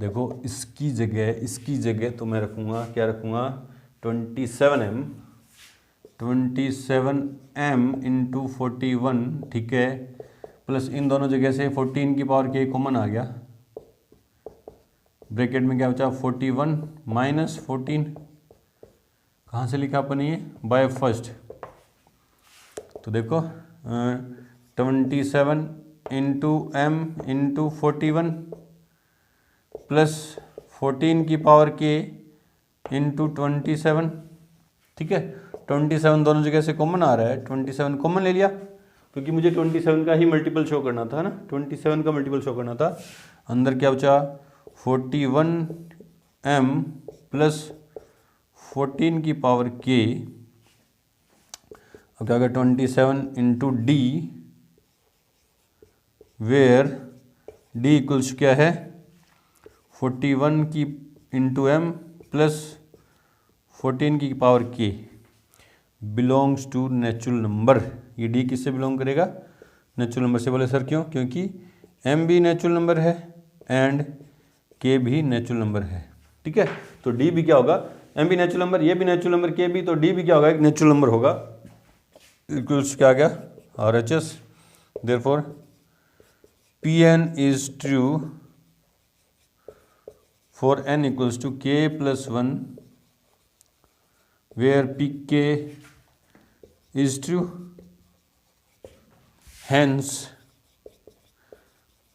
देखो इसकी जगह तो मैं रखूँगा, क्या रखूँगा 27m इंटू 41। ठीक है, प्लस इन दोनों जगह से 14 की पावर k कॉमन आ गया, ब्रैकेट में क्या बचा 41 माइनस 14, कहाँ से लिखा अपन ये बाय फर्स्ट, तो देखो 27 इंटू m इंटू 41 प्लस 14 की पावर k इंटू 27। ठीक है, 27 दोनों जगह से कॉमन आ रहा है, 27 कॉमन ले लिया क्योंकि मुझे 27 का ही मल्टीपल शो करना था ना, 27 का मल्टीपल शो करना था। अंदर क्या बचा 41m प्लस 14 की पावर k, अब क्या होगा 27 into d, where d equals क्या है 41 की इंटू एम प्लस 14 की power k belongs to natural number. ये डी किससे बिलोंग करेगा नेचुरल नंबर से। बोले सर क्यों, क्योंकि m भी नेचुरल नंबर है एंड k भी नेचुरल नंबर है। ठीक है, तो डी भी क्या होगा, m भी नेचुरल नंबर, ये भी नेचुरल नंबर, k भी, तो डी भी क्या होगा एक नेचुरल नंबर होगा। इक्वल्स क्या आ गया RHS। Therefore Pn is true for n equals to k plus 1 where pk is true, hence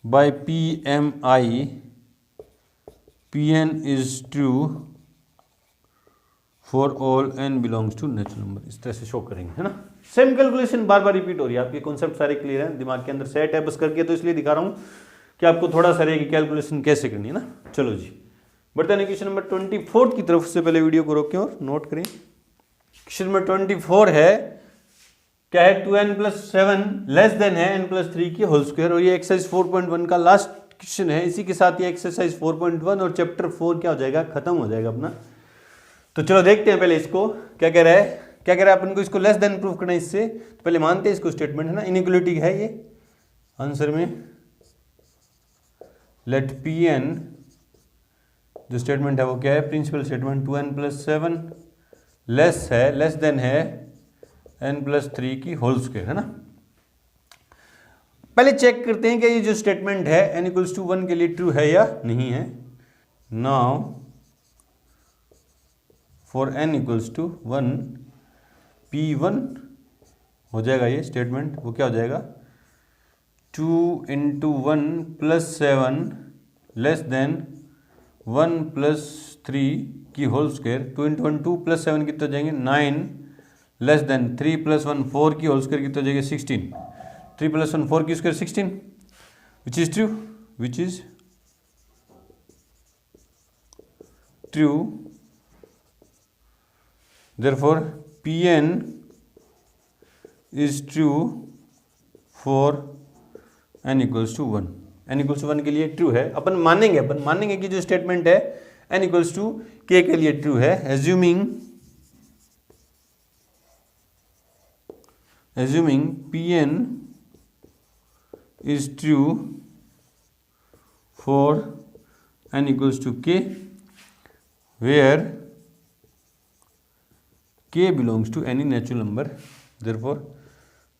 by PMI Pn is true for all n belongs to natural number, इस तरह से शो करेंगे, है ना। सेम कैलकुलेशन बार बार रिपीट हो रही है, आपके कॉन्सेप्ट सारे क्लियर हैं, दिमाग के अंदर सेट है बस करके, तो इसलिए दिखा रहा हूं कि आपको थोड़ा सा रहेगी कैलकुलेशन कैसे करनी है ना। चलो जी बढ़ते हैं क्वेश्चन नंबर 24 की तरफ। से पहले वीडियो को रोकें और नोट करें। क्वेश्चन नंबर 24 है, क्या है, 2n+7 लेस देन है n+3 की होल स्क्वायर, और ये एक्सरसाइज 4.1 का लास्ट क्वेश्चन है। इसी के साथ ये एक्सरसाइज 4.1 और चैप्टर 4 क्या हो जाएगा, खत्म हो जाएगा अपना। तो चलो देखते हैं पहले इसको क्या कह रहा है। क्या कह रहा है अपन को, इसको लेस देन प्रूफ करना है इससे, तो पहले मानते हैं इसको स्टेटमेंट है ना, इनइक्वालिटी है ये आंसर में। लेट Pn, जो स्टेटमेंट है वो क्या है, principle statement, 2n+7 less than है n+3 की होल स्क्वायर, है ना। पहले चेक करते हैं कि ये जो स्टेटमेंट है n=1 के लिए ट्रू है या नहीं है। नाउ फॉर n=1 P1 हो जाएगा ये स्टेटमेंट, वो क्या हो जाएगा, 2 × 1 + 7 लेस देन 1 + 3 की होल स्क्वायर। 2 × 1 2 + 7 कितने हो जाएंगे, 9 लेस देन 3 + 1 4 की होल स्क्वायर कितने हो जाएंगे, 16। 3 + 1 4 की square 16, which is true, which is true. Therefore Pn is true for n=1। n=1 के लिए ट्रू है, अपन मानेंगे कि जो स्टेटमेंट है n=k के लिए ट्रू है। assuming Pn is true for n=k where k belongs to any natural number। therefore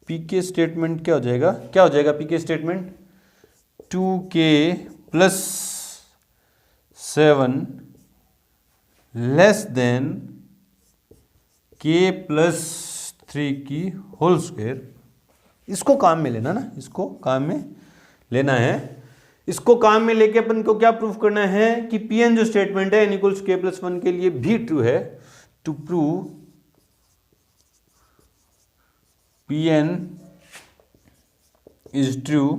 pk statement क्या हो जाएगा, pk statement 2k + 7 less than k + 3 की होल स्क्वायर। इसको काम में लेना ना, इसको काम में लेना है। इसको काम में लेके अपन को क्या प्रूफ करना है कि Pn जो स्टेटमेंट है n=k+1 के लिए भी ट्रू है। To prove Pn is true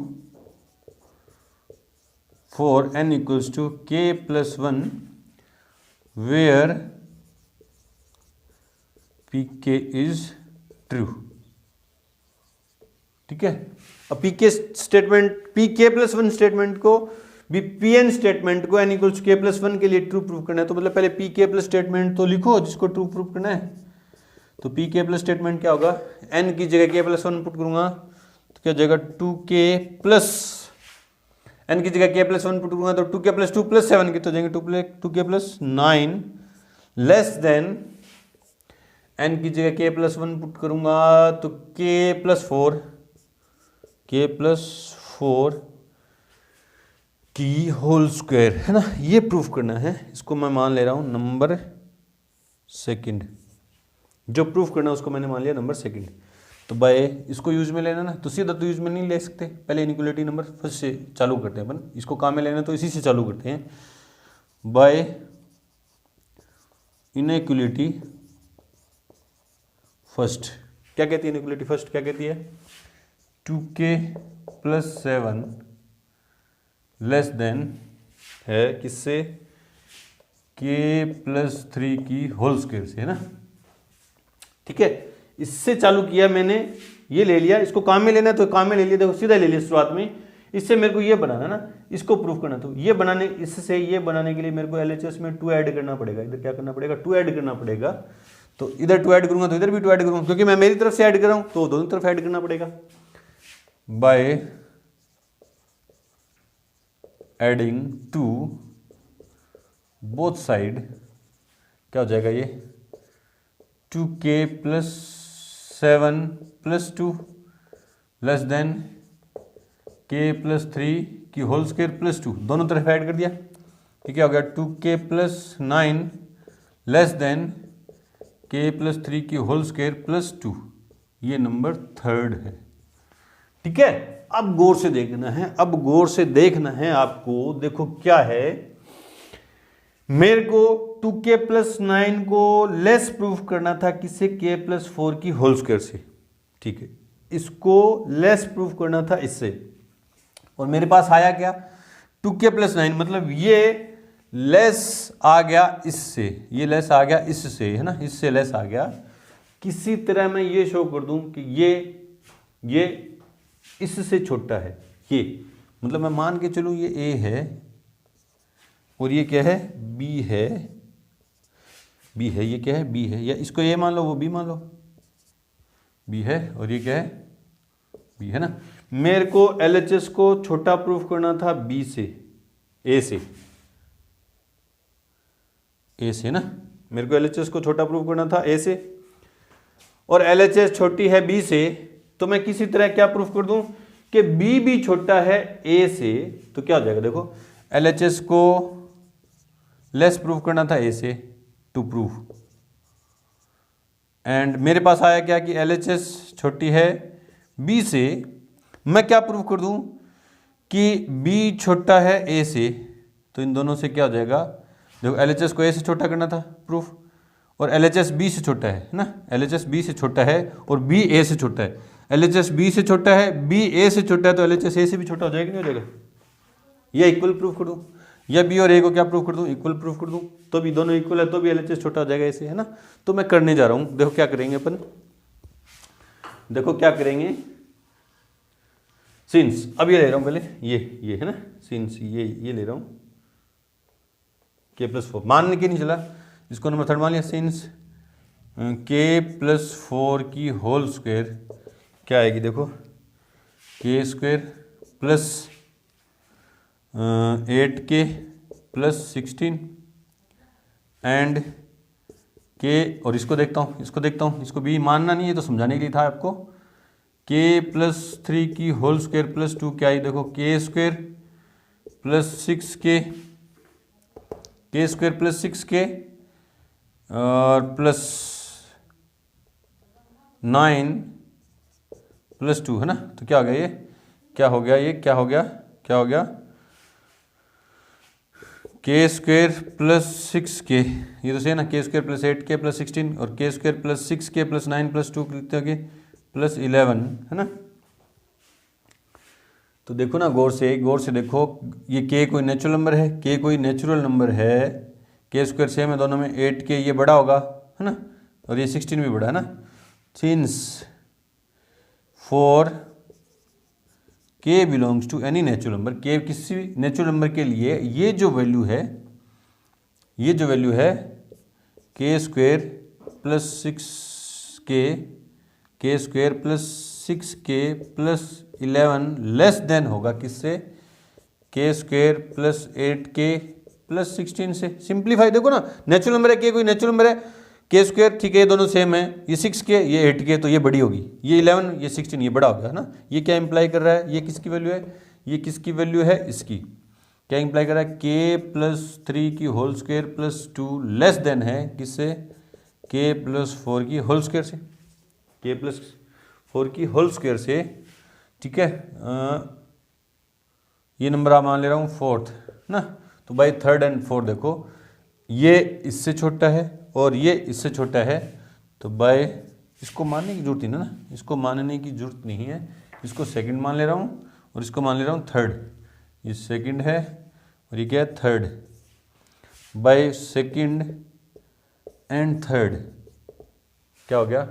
for n=k+1 where Pk is true। ठीक है, अब pk स्टेटमेंट, pk+1 स्टेटमेंट को भी Pn स्टेटमेंट को n=k+1 के लिए ट्रू प्रूफ करना है। तो मतलब पहले pk+ स्टेटमेंट तो लिखो जिसको ट्रू प्रूफ करना है। तो pk+ स्टेटमेंट क्या होगा, n की जगह k+1 पुट करूंगा तो क्या हो जाएगा, 2k+, n की जगह k+1 पुट करूंगा तो 2k + 2 + 7 कितने हो जाएंगे, 2k + 9 लेस देन n की जगह k+1 पुट करूंगा तो k+4 की होल स्क्वायर, है ना। ये प्रूफ करना है, इसको मैं मान ले रहा हूं नंबर सेकंड। जो प्रूफ करना है उसको मैंने मान लिया नंबर सेकंड। तो बाय इसको यूज में लेना ना, तो सीधा तो यूज में नहीं ले सकते, पहले इनइक्वालिटी नंबर फर्स्ट से चालू करते हैं अपन। इसको काम में लेना तो इसी से चालू करते हैं। बाय इनइक्वालिटी फर्स्ट, क्या कहती है इनइक्वालिटी फर्स्ट, क्या कहती है, 2k + 7 लेस देन है किससे, k + 3 की होल स्क्वायर से, है ना। ठीक है, इससे चालू किया मैंने, ये ले लिया, इसको काम में लेना है तो काम में ले लिया, देखो सीधा ले लिया शुरुआत में। इससे मेरे को ये बनाना ना, इसको प्रूफ करना, तो ये बनाने, इससे ये बनाने के लिए मेरे को LHS में 2 ऐड करना पड़ेगा। इधर क्या करना पड़ेगा, 2 ऐड करना पड़ेगा। तो इधर 2 ऐड करूंगा तो इधर भी 2 ऐड करूंगा, क्योंकि मैं मेरी तरफ से ऐड कर रहा हूं तो दोनों तरफ ऐड करना पड़ेगा। By adding to both side क्या हो जाएगा, ये 2k + 7 + 2 लेस देन k + 3 की होल स्क्वायर + 2, दोनों तरफ ऐड कर दिया। ठीक है, क्या हो गया, 2k + 9 लेस देन k + 3 की होल स्क्वायर + 2। ये नंबर थर्ड है। ठीक है, अब गौर से देखना है, अब गौर से देखना है आपको। देखो क्या है, मेरे को 2k+9 को लेस प्रूफ करना था किससे, k+4 की होल स्क्वायर से, ठीक है, इसको लेस प्रूफ करना था इससे, और मेरे पास आया क्या, 2k+9, मतलब ये लेस आ गया इससे, ये लेस आ गया इससे, है ना, इससे लेस आ गया। किसी तरह मैं ये शो कर दूं कि ये इससे छोटा है, ये मतलब मैं मान के चलूं ये a है और ये क्या है, b है, b है, ये क्या है, b है, या इसको a मान लो, वो b मान लो, b है, और ये क्या है, b है ना। मेरे को LHS को छोटा प्रूफ करना था b से, a से ना, मेरे को LHS को छोटा प्रूफ करना था a से, और LHS छोटी है b से, तो मैं किसी तरह क्या प्रूफ कर दूं कि b भी छोटा है a से, तो क्या हो जाएगा, देखो LHS को लेस प्रूफ करना था a से टू प्रूफ, एंड मेरे पास आया क्या कि LHS छोटी है b से, मैं क्या प्रूफ कर दूं कि b छोटा है a से, तो इन दोनों से क्या हो जाएगा, देखो LHS को a से छोटा करना था प्रूफ, और LHS b से छोटा है ना, LHS b से छोटा है और b a से छोटा है, LHS b से छोटा है, b a से छोटा है, तो LHS a से भी छोटा हो जाएगा, नहीं हो जाएगा, ये इक्वल प्रूफ कर दूं, या b और a को क्या प्रूफ कर दूं, इक्वल प्रूफ कर दूं, तो भी दोनों इक्वल है तो भी LHS छोटा हो जाएगा ऐसे, है ना। तो मैं करने जा रहा हूं, देखो क्या करेंगे अपन, देखो क्या करेंगे, सिंस अब ये ले रहा हूं पहले, ये है ना, सिंस ये ले रहा हूं k+4, मानने के नहीं चला, इसको नंबर थर्ड मान लिया, सिंस k+4 की होल स्क्वायर क्या आएगी, देखो k² plus 8k plus 16 and k, और इसको देखता हूँ, इसको भी मानना नहीं है तो समझाने के लिए था आपको, k+3 की होल स्क्वायर प्लस 2 क्या आई, देखो k² plus 6k, k² plus 6k और प्लस 9 प्लस 2, है ना, तो क्या हो गया, ये क्या हो गया, ये क्या हो गया, k² प्लस 6k, ये तो सही है ना, k² प्लस 8k प्लस 16 और k² plus 6k plus 9 plus 2 कितने हो गए, प्लस 11, है ना। तो देखो ना, गौर से देखो, ये k कोई नेचुरल नंबर है, k कोई नेचुरल नंबर है, k² सेम है दोनों में, 8k ये बड़ा होगा, है ना, और ये 16 भी बड़ा है ना, since for k belongs to any natural number, k किसी भी नेचुरल नंबर के लिए ये जो वैल्यू है k² plus 6k, k² plus 6k plus 11 less than होगा किससे, k² प्लस 8k प्लस 16 से। सिंप्लीफाई, देखो ना, नेचुरल नंबर है k, कोई नेचुरल नंबर है, k², ठीक है, ये दोनों सेम है, ये 6k ये 8k, तो ये बड़ी होगी, ये 11 ये 16 ये बड़ा हो गया, है ना। ये क्या इंप्लाई कर रहा है, ये किसकी वैल्यू है, ये किसकी वैल्यू है, इसकी, क्या इंप्लाई कर रहा है, k+3 की whole square plus 2 less than है किससे, k+4 की होल स्क्वायर से, k+4 की होल स्क्वायर से, ठीक है। ये नंबर आप मान ले रहा हूँ फोर्थ ना, तो भाई थर्ड एंड फोर्थ देखो, ये इससे छोटा है और ये इससे छोटा है, तो बाय इसको मानने की जरूरत नहीं है ना, इसको मानने की जरूरत नहीं है, इसको सेकंड मान ले रहा हूँ और इसको मान ले रहा हूँ थर्ड, ये सेकंड है और ये क्या है third, by second and third क्या हो गया,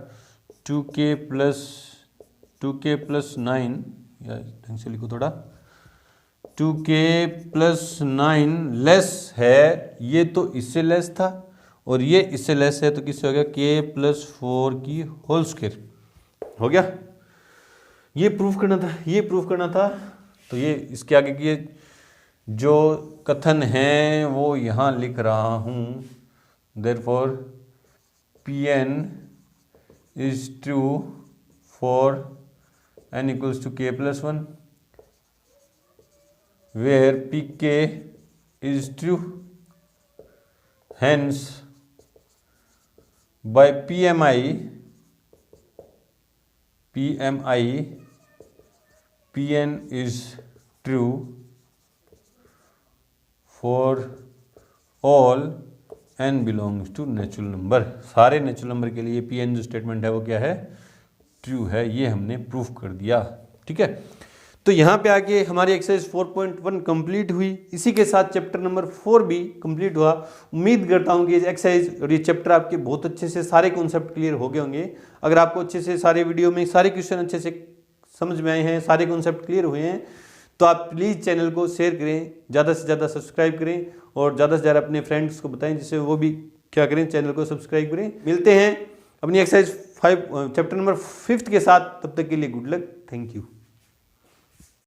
2k प्लस 9, या ढंग से लिखो थोड़ा, 2k प्लस 9 लेस है, ये तो इससे लेस था और ये इससे लेस है, तो किससे हो गया, k+4 की होल स्क्वायर हो गया। ये प्रूफ करना था, तो ये इसके आगे की जो कथन है वो यहाँ लिख रहा हूँ, therefore Pn is true for n equals to k+1 where Pk is true, hence by PMI Pn is true for all n belongs to natural number, सारे नेचुरल नंबर के लिए Pn जो स्टेटमेंट है वो क्या है, ट्रू है। ये हमने प्रूफ कर दिया, ठीक है। तो यहाँ पे आके हमारी एक्सरसाइज 4.1 कंप्लीट हुई। इसी के साथ चैप्टर नंबर 4 भी कंप्लीट हुआ। उम्मीद करता हूँ कि ये एक्सरसाइज और ये चैप्टर आपके बहुत अच्छे से सारे कॉन्सेप्ट क्लियर हो गए होंगे। अगर आपको अच्छे से सारे वीडियो में सारे क्वेश्चन अच्छे से समझ में आए हैं, सारे कॉन्सेप्ट क्लियर हुए हैं, तो आप प्लीज़ चैनल को शेयर करें, ज़्यादा से ज़्यादा सब्सक्राइब करें और ज़्यादा से ज़्यादा अपने फ्रेंड्स को बताएं जिससे वो भी क्या करें, चैनल को सब्सक्राइब करें। मिलते हैं अपनी एक्सरसाइज 5 चैप्टर नंबर 5 के साथ, तब तक के लिए गुड लक, थैंक यू।